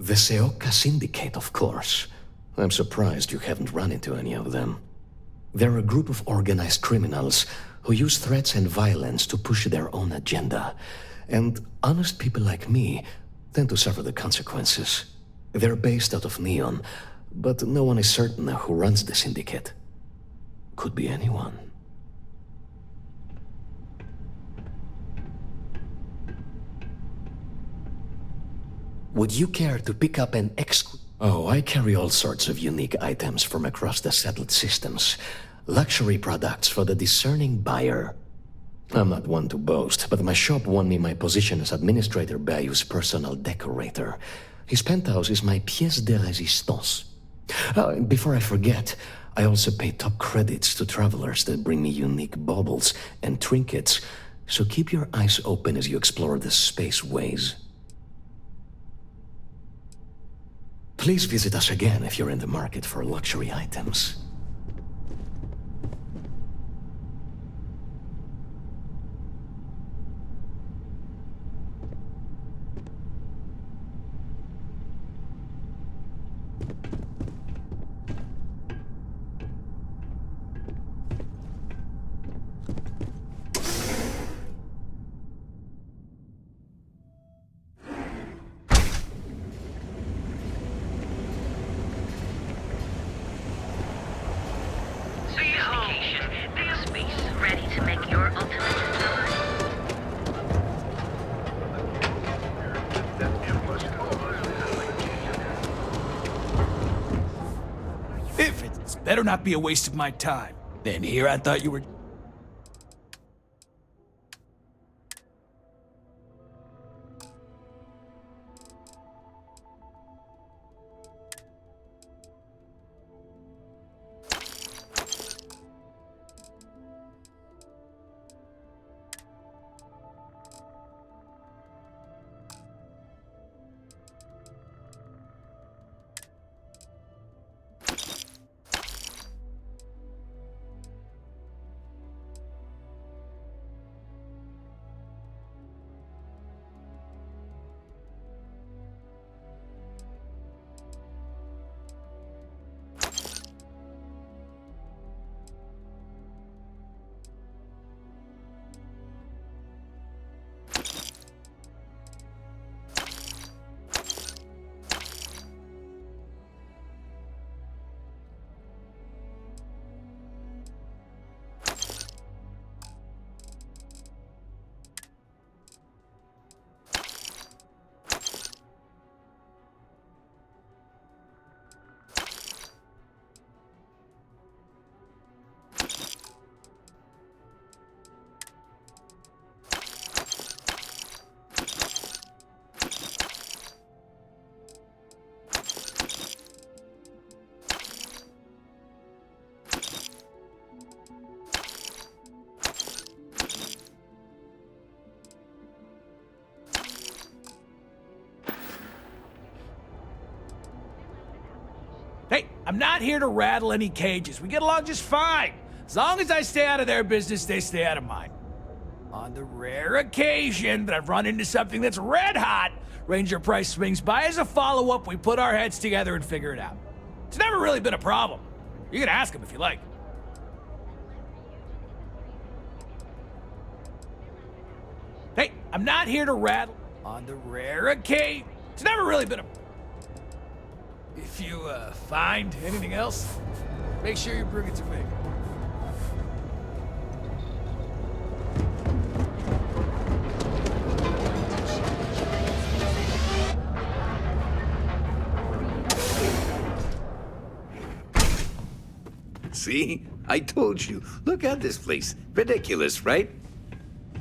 The Seoka Syndicate, of course. I'm surprised you haven't run into any of them. They're a group of organized criminals who use threats and violence to push their own agenda. And honest people like me tend to suffer the consequences. They're based out of Neon, but no one is certain who runs the syndicate. Could be anyone. Would you care to pick up an Oh, I carry all sorts of unique items from across the settled systems. Luxury products for the discerning buyer. I'm not one to boast, but my shop won me my position as Administrator Bayou's personal decorator. His penthouse is my pièce de résistance. Before I forget, I also pay top credits to travelers that bring me unique baubles and trinkets, so keep your eyes open as you explore the space ways. Please visit us again if you're in the market for luxury items. Better not be a waste of my time. Then here I thought you were... Hey, I'm not here to rattle any cages. We get along just fine. As long as I stay out of their business, they stay out of mine. On the rare occasion that I've run into something that's red hot, Ranger Price swings by as a follow-up, we put our heads together and figure it out. It's never really been a problem. You can ask him if you like. Hey, I'm not here to rattle. On the rare occasion, it's never really been a... If you, find anything else, make sure you bring it to me. See? I told you. Look at this place. Ridiculous, right?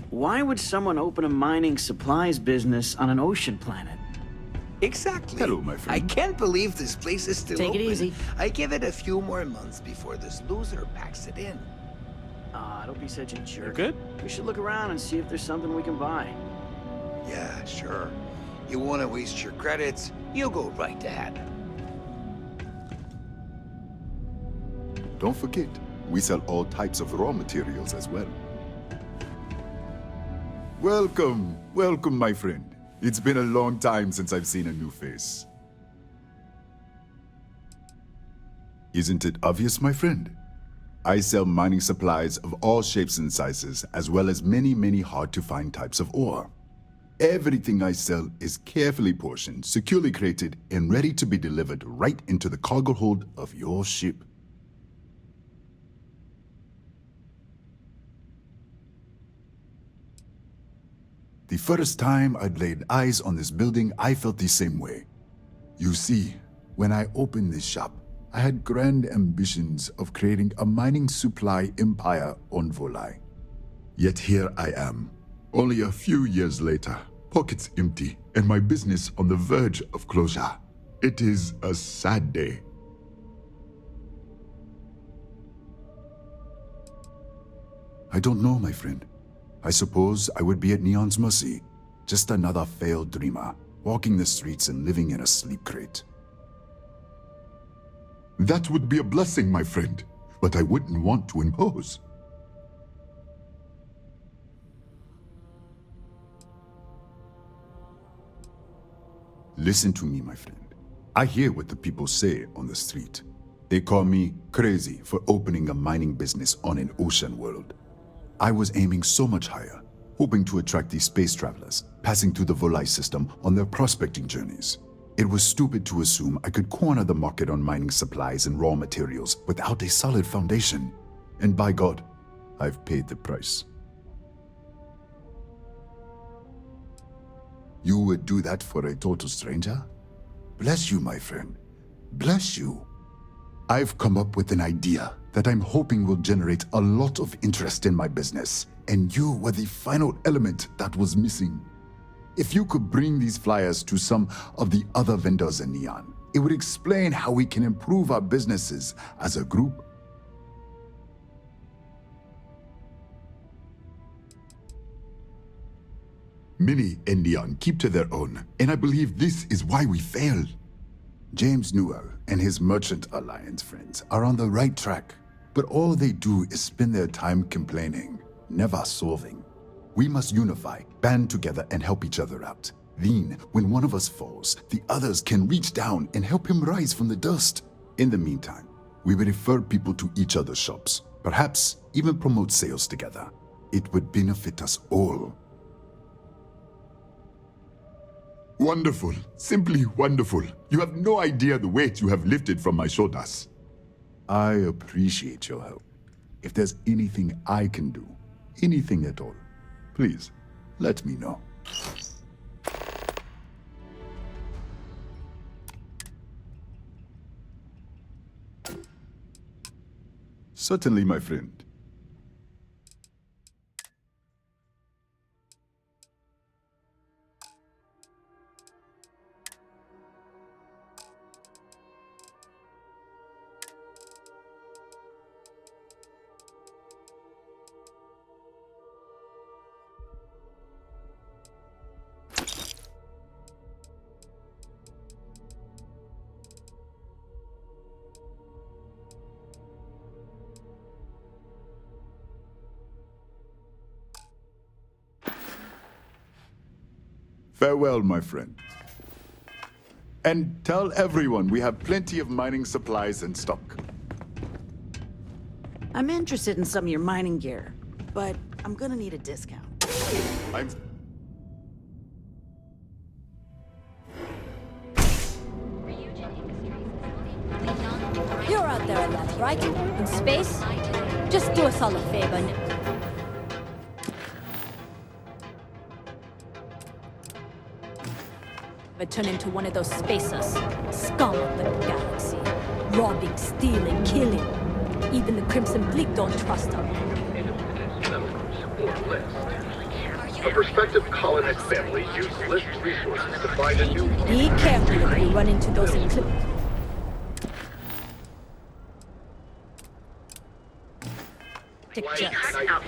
Why would someone open a mining supplies business on an ocean planet? Exactly. Hello, my friend. I can't believe this place is still Take open. it easy. I give it a few more months before this loser packs it in. Don't be such a jerk. You're good? We should look around and see if there's something we can buy. Yeah, sure. You want to waste your credits, you go right ahead. Don't forget, we sell all types of raw materials as well. Welcome, welcome, my friend. It's been a long time since I've seen a new face. Isn't it obvious, my friend? I sell mining supplies of all shapes and sizes, as well as many, many hard-to-find types of ore. Everything I sell is carefully portioned, securely crated, and ready to be delivered right into the cargo hold of your ship. The first time I'd laid eyes on this building, I felt the same way. You see, when I opened this shop, I had grand ambitions of creating a mining supply empire on Volai. Yet here I am, only a few years later, pockets empty, and my business on the verge of closure. It is a sad day. I don't know, my friend. I suppose I would be at Neon's mercy, just another failed dreamer, walking the streets and living in a sleep crate. That would be a blessing, my friend, but I wouldn't want to impose. Listen to me, my friend. I hear what the people say on the street. They call me crazy for opening a mining business on an ocean world. I was aiming so much higher, hoping to attract these space travelers, passing through the Volai system on their prospecting journeys. It was stupid to assume I could corner the market on mining supplies and raw materials without a solid foundation. And by God, I've paid the price. You would do that for a total stranger? Bless you, my friend. Bless you. I've come up with an idea that I'm hoping will generate a lot of interest in my business, and you were the final element that was missing. If you could bring these flyers to some of the other vendors in Neon, it would explain how we can improve our businesses as a group. Many in Neon keep to their own, and I believe this is why we fail. James Newell and his Merchant Alliance friends are on the right track, but all they do is spend their time complaining, never solving. We must unify, band together, and help each other out. Then, when one of us falls, the others can reach down and help him rise from the dust. In the meantime, we will refer people to each other's shops, perhaps even promote sales together. It would benefit us all. Wonderful, simply wonderful. You have no idea the weight you have lifted from my shoulders. I appreciate your help. If there's anything I can do, anything at all, please, let me know. Certainly, my friend. Farewell, my friend. And tell everyone we have plenty of mining supplies in stock. I'm interested in some of your mining gear, but I'm gonna need a discount. You're out there a lot, right? In space? Just do us all a favor. But turn into one of those spacers. Scum of the galaxy. Robbing, stealing, killing. Even the Crimson Fleet don't trust them. A prospective colonist family used list resources to find a new... Be careful if you run into those pictures.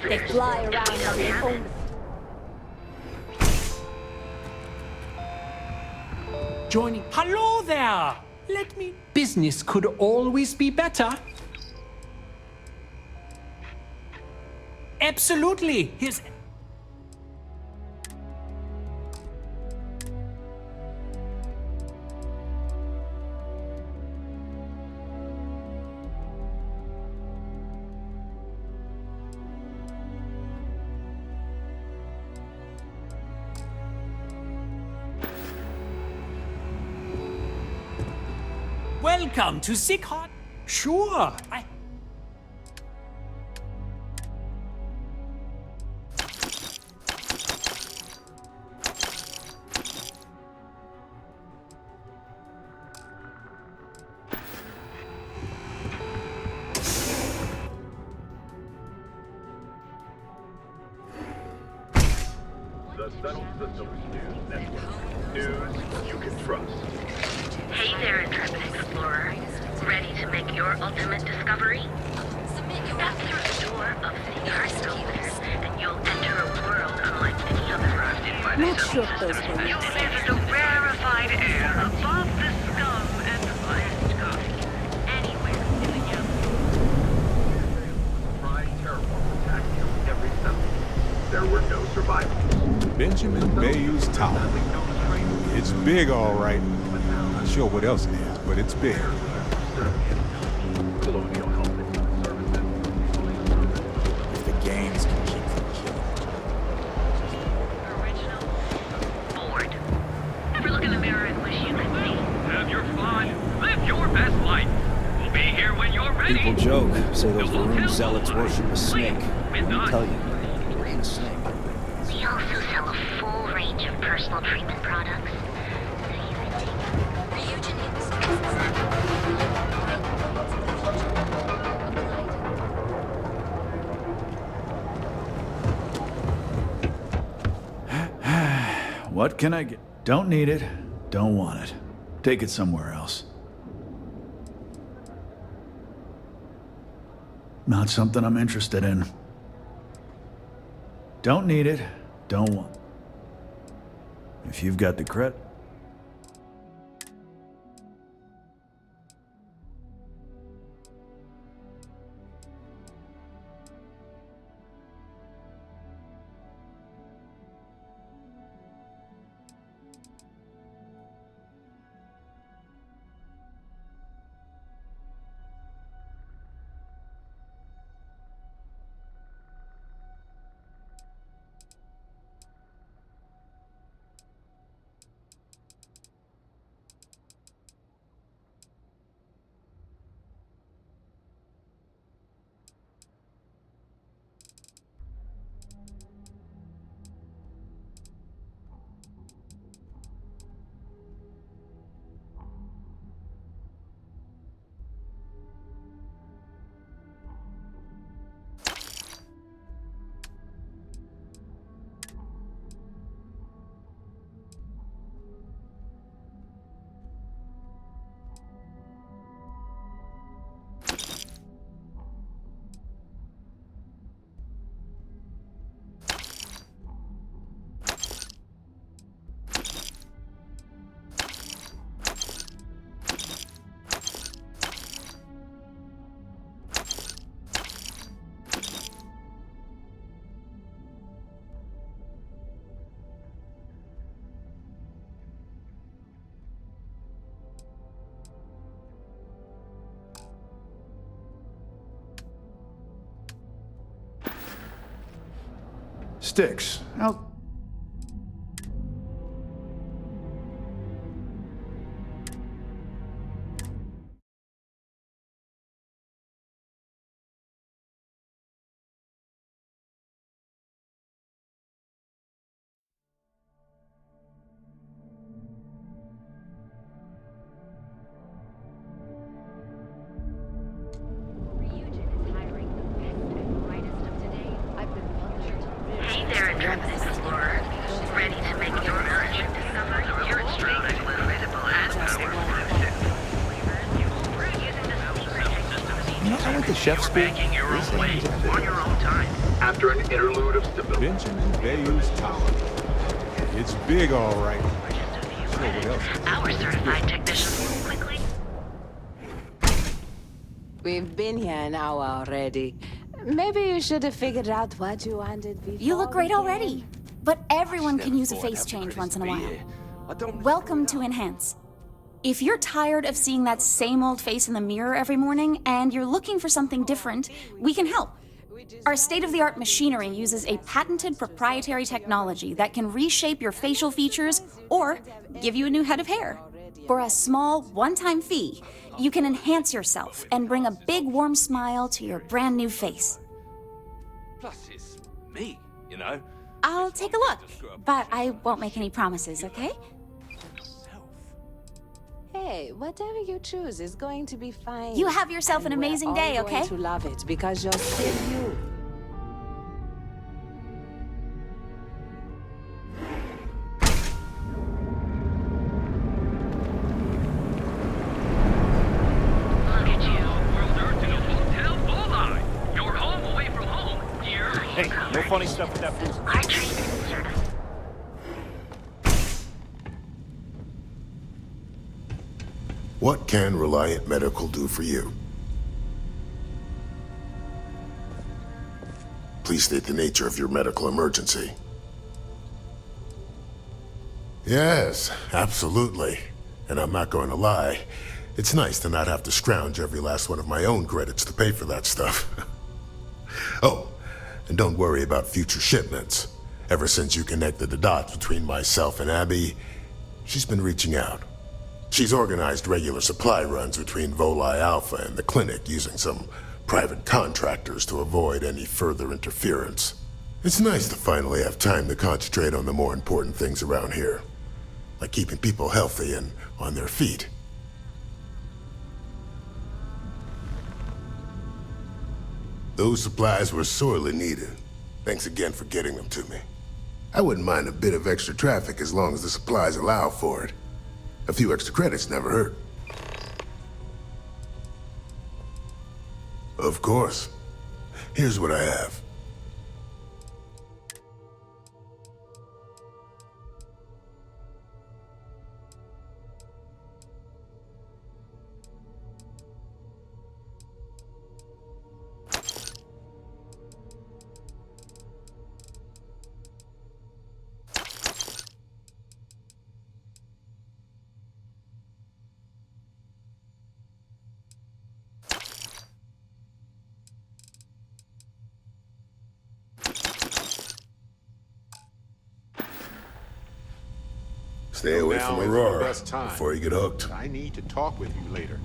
They fly around on their own. Joining. Hello there! Let me. Business could always be better. Absolutely. Here's. welcome to Sick Hot. Sure, The Settled Systems News Network. News you can trust. Hey there, intrepid explorer. Ready to make your ultimate discovery? Step through the door of the Starfield, and you'll enter a world unlike any other. Not sure if those were You'll visit a rarefied air above the scum and blast coffee. Anywhere in the galaxy. Surprise terraform attack killed every settlement. There were no survivors. Benjamin Bayou's Tower. It's big, all right. Not sure what else it is, but it's big. If the gangs can keep them killing. Original. Bored. Ever look in the mirror and wish you could see? Have your fun. Live your best life. We'll be here when you're ready. People joke, say those Varun zealots worship a snake. Let me tell you, it ain't a snake. We also sell a full range of personal treatment products. What can I get? Don't need it. Don't want it. Take it somewhere else. Not something I'm interested in. Don't need it. Don't want. If you've got the credit. Sticks. Out. Hey there, intrepid explorer. Ready to make your urgent discovery? Your strength is formidable and powerful. You know, I went to chef school. Making your own way on your own time. After an interlude of stability. Benjamin Bayou's Tower. It's big, all right. Sure, what else? Our certified technicians move quickly. We've been here an hour already. Maybe you should have figured out what you wanted before. You look great we came. already. But everyone can use a face change once in a while. Welcome to Enhance. If you're tired of seeing that same old face in the mirror every morning and you're looking for something different, we can help. Our state-of-the-art machinery uses a patented proprietary technology that can reshape your facial features or give you a new head of hair. For a small, one-time fee, you can enhance yourself and bring a big warm smile to your brand new face. Plus, it's me, you know. I'll take a look, but I won't make any promises, okay? Hey, whatever you choose is going to be fine. You have yourself an amazing day, We're okay? all going to love it because you're still you. Hey, no funny stuff with that booze. What can Reliant Medical do for you? Please state the nature of your medical emergency. Yes, absolutely. And I'm not going to lie. It's nice to not have to scrounge every last one of my own credits to pay for that stuff. Oh, and don't worry about future shipments. Ever since you connected the dots between myself and Abby, she's been reaching out. She's organized regular supply runs between Voli Alpha and the clinic using some private contractors to avoid any further interference. It's nice to finally have time to concentrate on the more important things around here, like keeping people healthy and on their feet. Those supplies were sorely needed. Thanks again for getting them to me. I wouldn't mind a bit of extra traffic as long as the supplies allow for it. A few extra credits never hurt. Of course. Here's what I have. Stay away from Aurora before you get hooked. I need to talk with you later.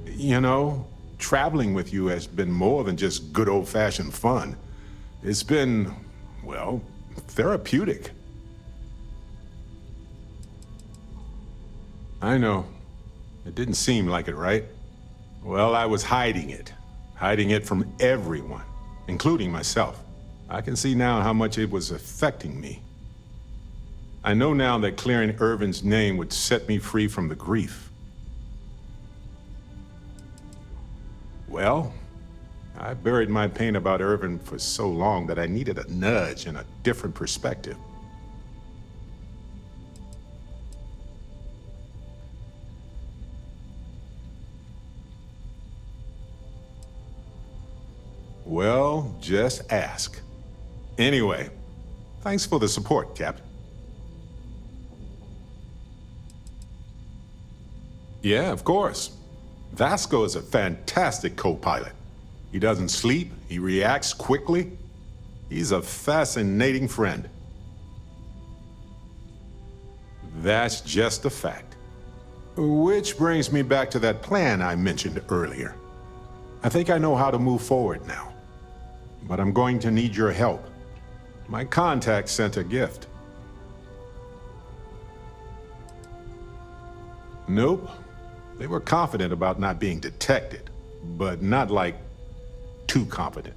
You know, traveling with you has been more than just good old-fashioned fun. It's been, well, therapeutic. I know. It didn't seem like it, right? Well, I was hiding it from everyone, including myself. I can see now how much it was affecting me. I know now that clearing Irvin's name would set me free from the grief. Well, I buried my pain about Irvin for so long that I needed a nudge and a different perspective. Well, just ask. Anyway, thanks for the support, Captain. Yeah, of course. Vasco is a fantastic co-pilot. He doesn't sleep, he reacts quickly. He's a fascinating friend. That's just a fact. Which brings me back to that plan I mentioned earlier. I think I know how to move forward now. But I'm going to need your help. My contact sent a gift. Nope. They were confident about not being detected, but not like too confident.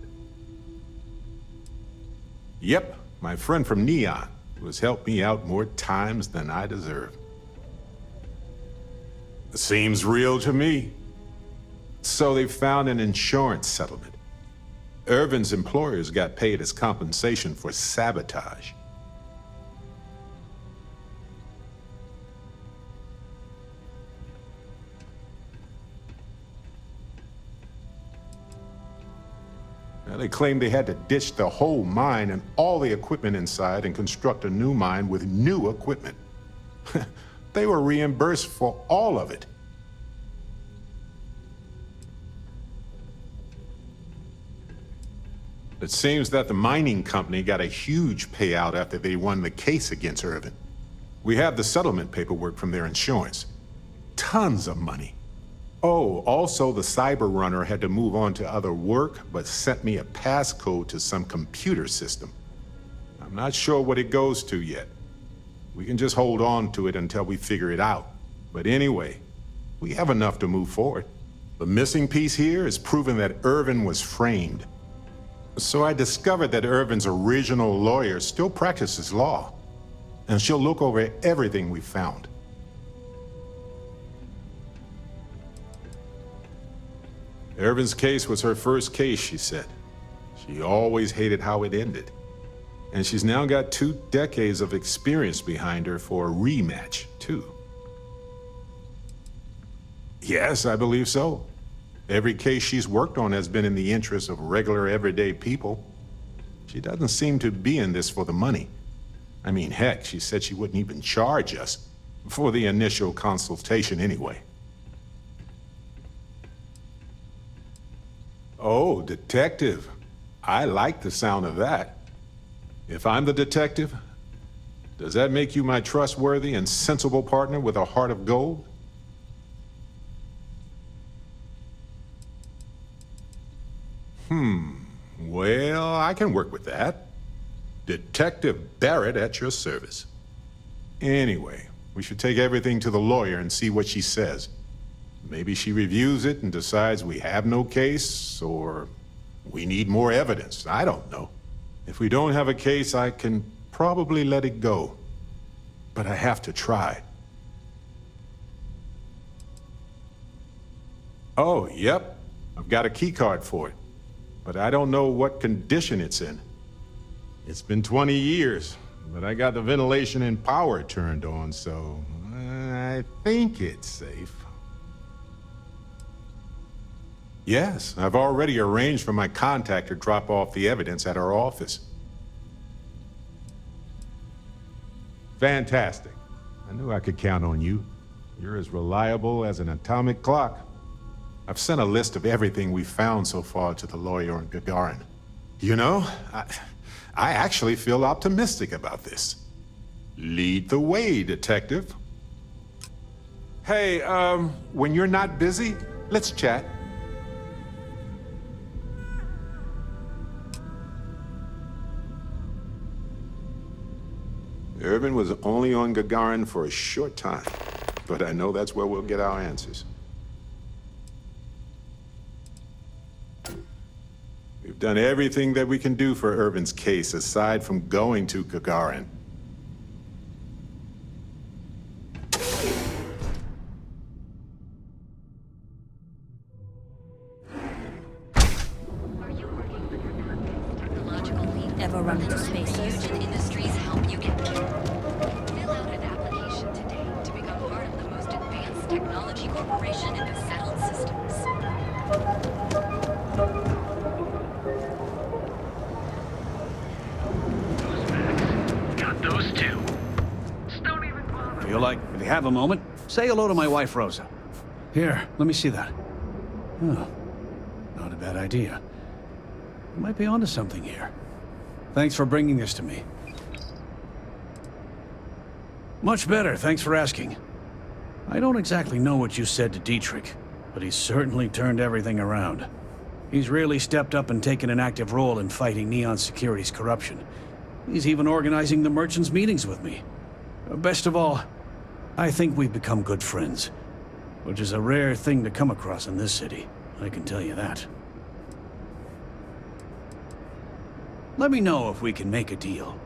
Yep, my friend from Neon, who has helped me out more times than I deserve. Seems real to me. So they found an insurance settlement. Irvin's employers got paid as compensation for sabotage. Now, they claimed they had to ditch the whole mine and all the equipment inside and construct a new mine with new equipment. They were reimbursed for all of it. It seems that the mining company got a huge payout after they won the case against Irvin. We have the settlement paperwork from their insurance. Tons of money. Oh, also the cyber runner had to move on to other work, but sent me a passcode to some computer system. I'm not sure what it goes to yet. We can just hold on to it until we figure it out. But anyway, we have enough to move forward. The missing piece here is proving that Irvin was framed. So I discovered that Irvin's original lawyer still practices law, and she'll look over everything we found. Irvin's case was her first case, she said. She always hated how it ended. And she's now got 2 decades of experience behind her for a rematch, too. Yes, I believe so. Every case she's worked on has been in the interest of regular, everyday people. She doesn't seem to be in this for the money. I mean, heck, she said she wouldn't even charge us for the initial consultation anyway. Oh, detective. I like the sound of that. If I'm the detective, does that make you my trustworthy and sensible partner with a heart of gold? Well, I can work with that. Detective Barrett at your service. Anyway, we should take everything to the lawyer and see what she says. Maybe she reviews it and decides we have no case, or we need more evidence. I don't know. If we don't have a case, I can probably let it go. But I have to try. Oh, yep. I've got a key card for it. But I don't know what condition it's in. It's been 20 years, but I got the ventilation and power turned on, so I think it's safe. Yes, I've already arranged for my contact to drop off the evidence at our office. Fantastic. I knew I could count on you. You're as reliable as an atomic clock. I've sent a list of everything we've found so far to the lawyer in Gagarin. You know, I actually feel optimistic about this. Lead the way, detective. Hey, when you're not busy, let's chat. Irvin was only on Gagarin for a short time, but I know that's where we'll get our answers. We've done everything that we can do for Irvin's case, aside from going to Gagarin. Ever run into space? Fusion Industries help you get there. Fill out an application today to become part of the most advanced technology corporation in the settled systems. Got those 2. Don't even bother. Feel like, if you have a moment, say hello to my wife, Rosa. Here, let me see that. Oh, not a bad idea. You might be onto something here. Thanks for bringing this to me. Much better, thanks for asking. I don't exactly know what you said to Dietrich, but he's certainly turned everything around. He's really stepped up and taken an active role in fighting Neon Security's corruption. He's even organizing the merchants' meetings with me. Best of all, I think we've become good friends, which is a rare thing to come across in this city, I can tell you that. Let me know if we can make a deal.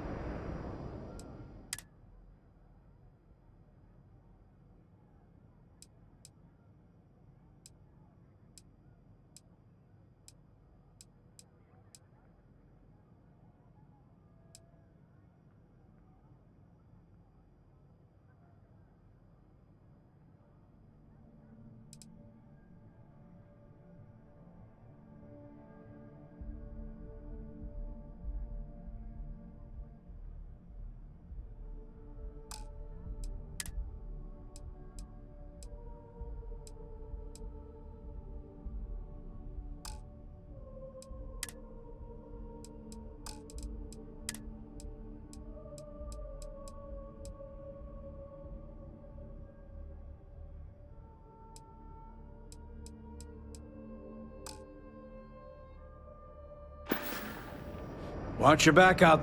Watch your back out.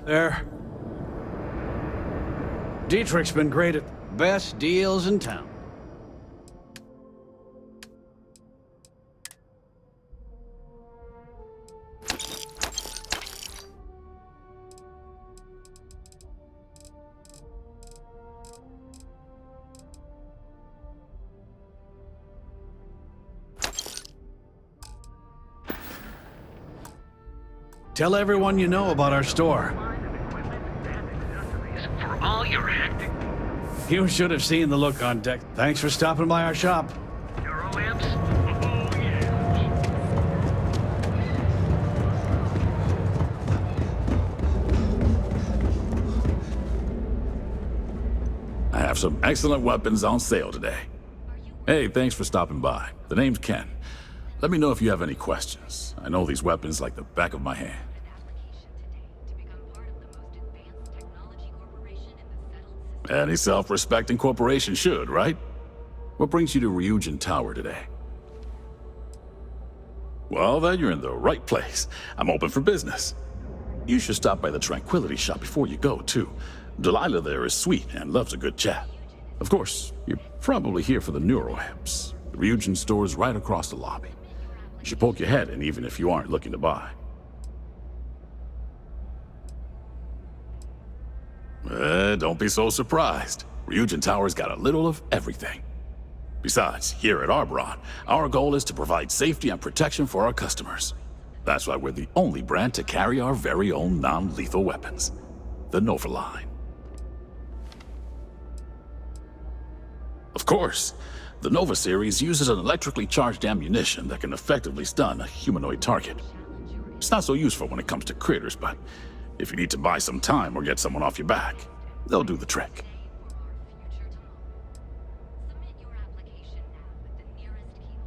There. Dietrich's been great at best deals in town. Tell everyone you know about our store. For all your hectic You should have seen the look on Deck. Thanks for stopping by our shop. Euro amps? Oh, yeah. I have some excellent weapons on sale today. Hey, thanks for stopping by. The name's Ken. Let me know if you have any questions. I know these weapons like the back of my hand. Any self-respecting corporation should, right? What brings you to Ryujin Tower today? Well, then you're in the right place. I'm open for business. You should stop by the Tranquility Shop before you go, too. Delilah there is sweet and loves a good chat. Of course, you're probably here for the neuroamps. The Ryujin store is right across the lobby. You should poke your head in even if you aren't looking to buy. Don't be so surprised. Ryujin Tower's got a little of everything. Besides, here at Arbron, our goal is to provide safety and protection for our customers. That's why we're the only brand to carry our very own non-lethal weapons, the Nova line. Of course, the Nova series uses an electrically charged ammunition that can effectively stun a humanoid target. It's not so useful when it comes to critters, but if you need to buy some time or get someone off your back, they'll do the trick.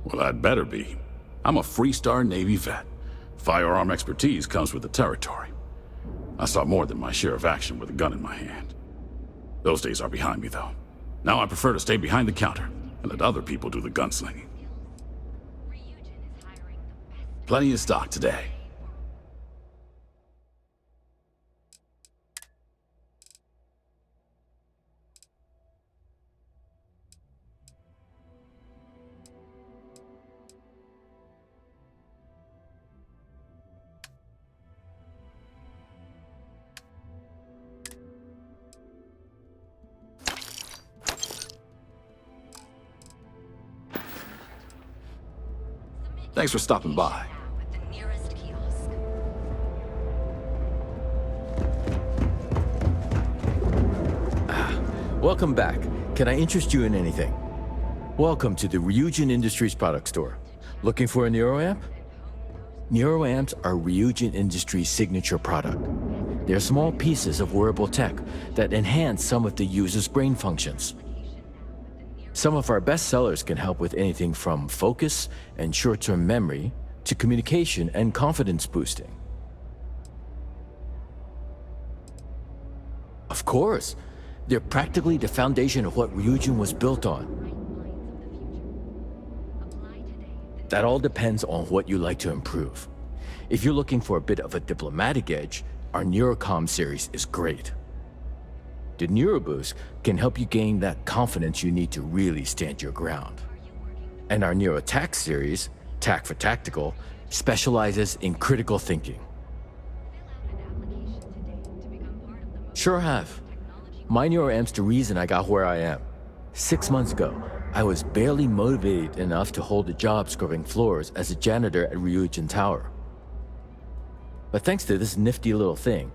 Well, I'd better be. I'm a Freestar Navy vet. Firearm expertise comes with the territory. I saw more than my share of action with a gun in my hand. Those days are behind me, though. Now I prefer to stay behind the counter and let other people do the gunslinging. Plenty of stock today. Thanks for stopping by. Welcome back. Can I interest you in anything? Welcome to the Ryujin Industries product store. Looking for a neuroamp? Neuroamps are Ryujin Industries' signature product. They're small pieces of wearable tech that enhance some of the user's brain functions. Some of our best sellers can help with anything from focus and short-term memory to communication and confidence boosting. Of course, they're practically the foundation of what Ryujin was built on. That all depends on what you like to improve. If you're looking for a bit of a diplomatic edge, our Neurocom series is great. The NeuroBoost can help you gain that confidence you need to really stand your ground. And our NeuroTac series, TAC for Tactical, specializes in critical thinking. Sure have. My NeuroAmp's the reason I got where I am. 6 months ago, I was barely motivated enough to hold a job scrubbing floors as a janitor at Ryujin Tower. But thanks to this nifty little thing,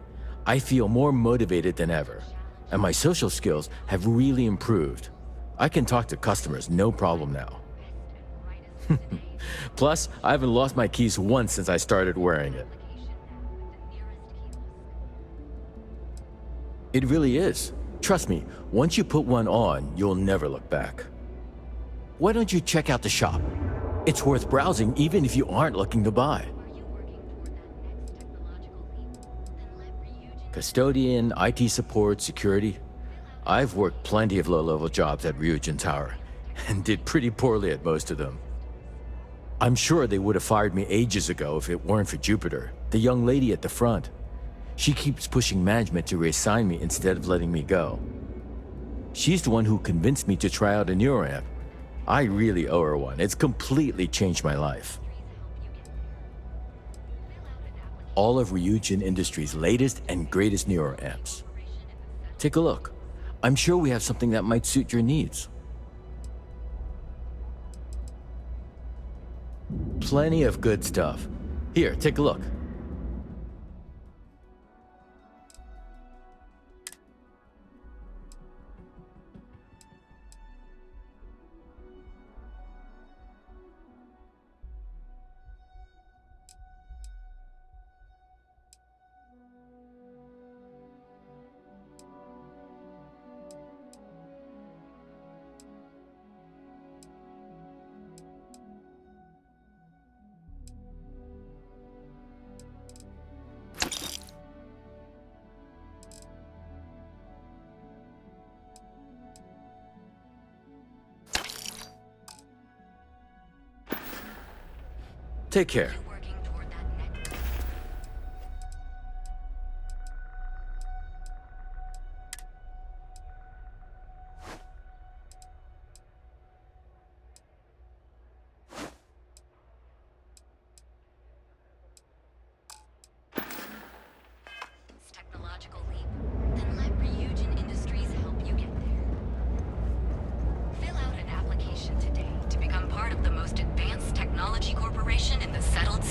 I feel more motivated than ever. And my social skills have really improved. I can talk to customers no problem now. Plus, I haven't lost my keys once since I started wearing it. It really is. Trust me, once you put one on, you'll never look back. Why don't you check out the shop? It's worth browsing even if you aren't looking to buy. Custodian, IT support, security. I've worked plenty of low-level jobs at Ryujin Tower, and did pretty poorly at most of them. I'm sure they would have fired me ages ago if it weren't for Jupiter, the young lady at the front. She keeps pushing management to reassign me instead of letting me go. She's the one who convinced me to try out a neuroamp. I really owe her one. It's completely changed my life. All of Ryujin Industries' latest and greatest neuroamps. Take a look. I'm sure we have something that might suit your needs. Plenty of good stuff. Here, take a look. Take care. Technological leap? Then let Ryujin Industries help you get there. Fill out an application today to become part of the most advanced technology corporation in the settled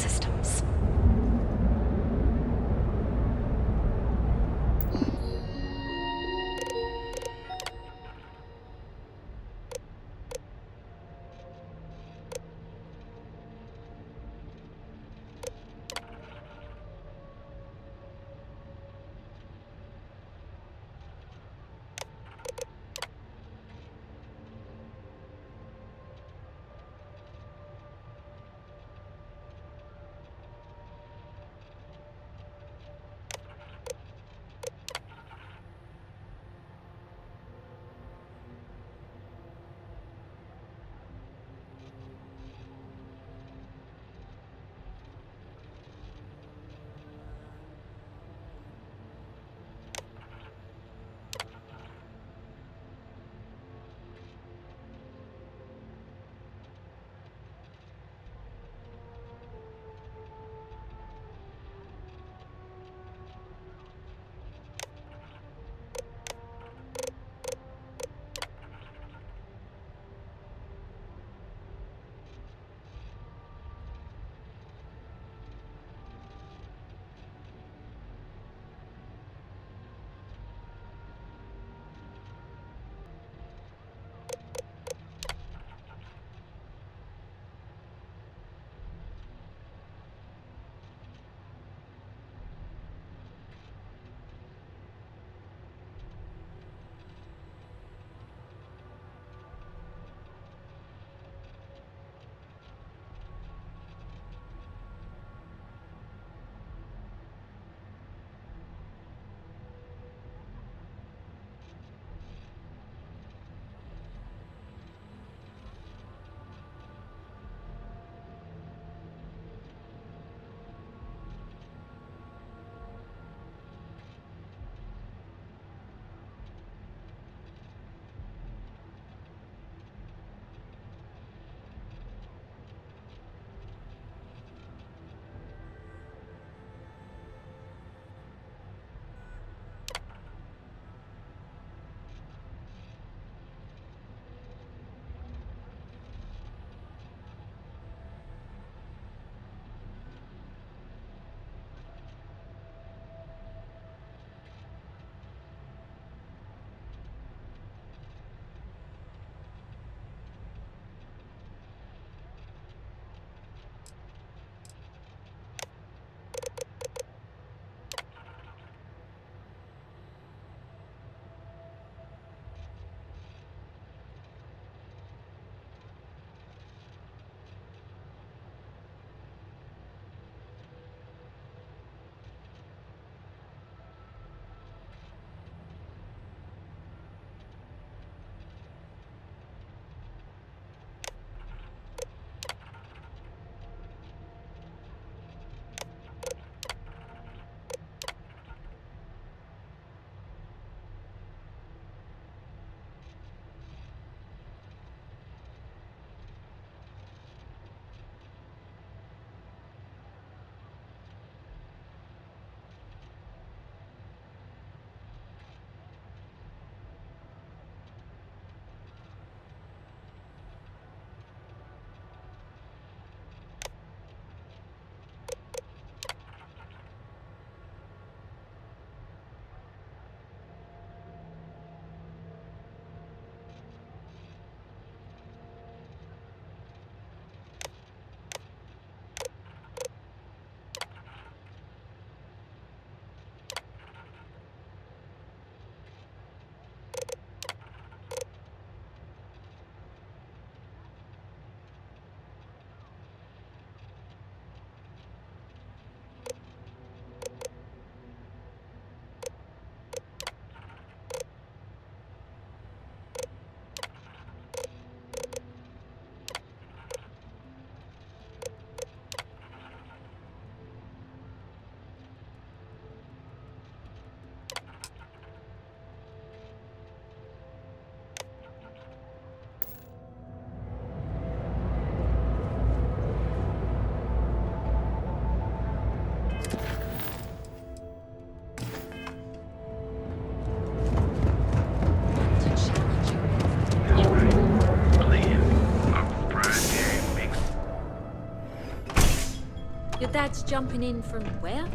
Dad's jumping in from where?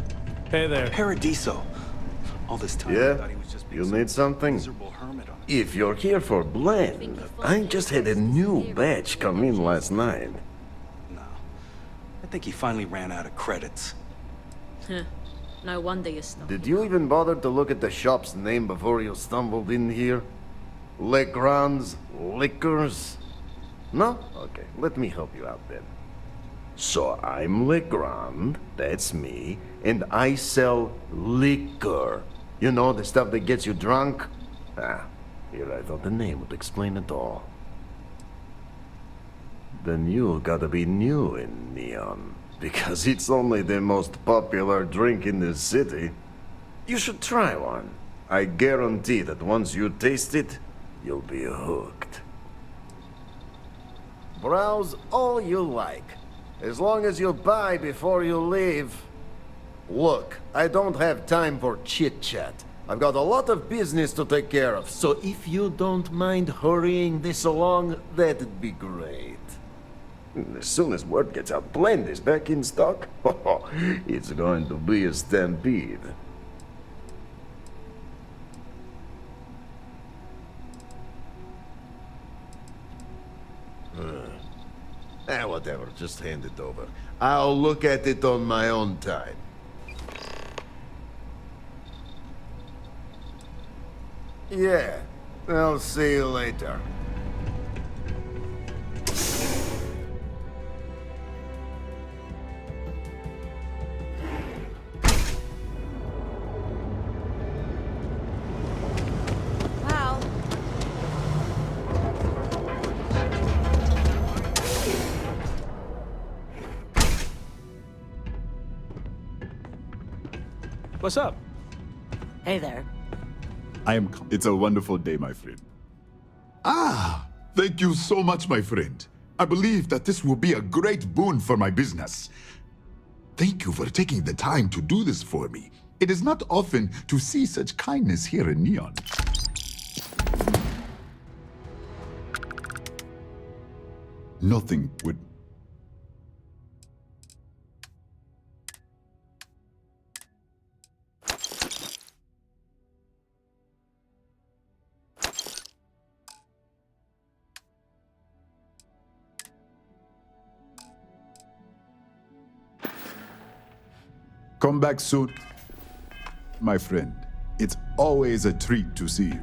Hey there. Paradiso. All this time, I Yeah? thought he was just You need something? If you're here for blend, I just had a new batch come in last night. I think he finally ran out of credits. Huh. No wonder you're stuck. Did you even bother to look at the shop's name before you stumbled in here? Legrand's Liquors? No? Okay, let me help you out then. So I'm Legrand, that's me, and I sell liquor. You know, the stuff that gets you drunk? Ah, here I thought the name would explain it all. Then you gotta be new in Neon, because it's only the most popular drink in the city. You should try one. I guarantee that once you taste it, you'll be hooked. Browse all you like, as long as you buy before you leave. Look, I don't have time for chit-chat. I've got a lot of business to take care of, so if you don't mind hurrying this along, that'd be great. As soon as word gets out Blend is back in stock, it's going to be a stampede. Whatever, just hand it over. I'll look at it on my own time. Yeah, I'll see you later. Wow. What's up? Hey there. It's a wonderful day, my friend. Ah, thank you so much, my friend. I believe that this will be a great boon for my business. Thank you for taking the time to do this for me. It is not often to see such kindness here in Neon. Nothing would... Come back soon, my friend. It's always a treat to see you.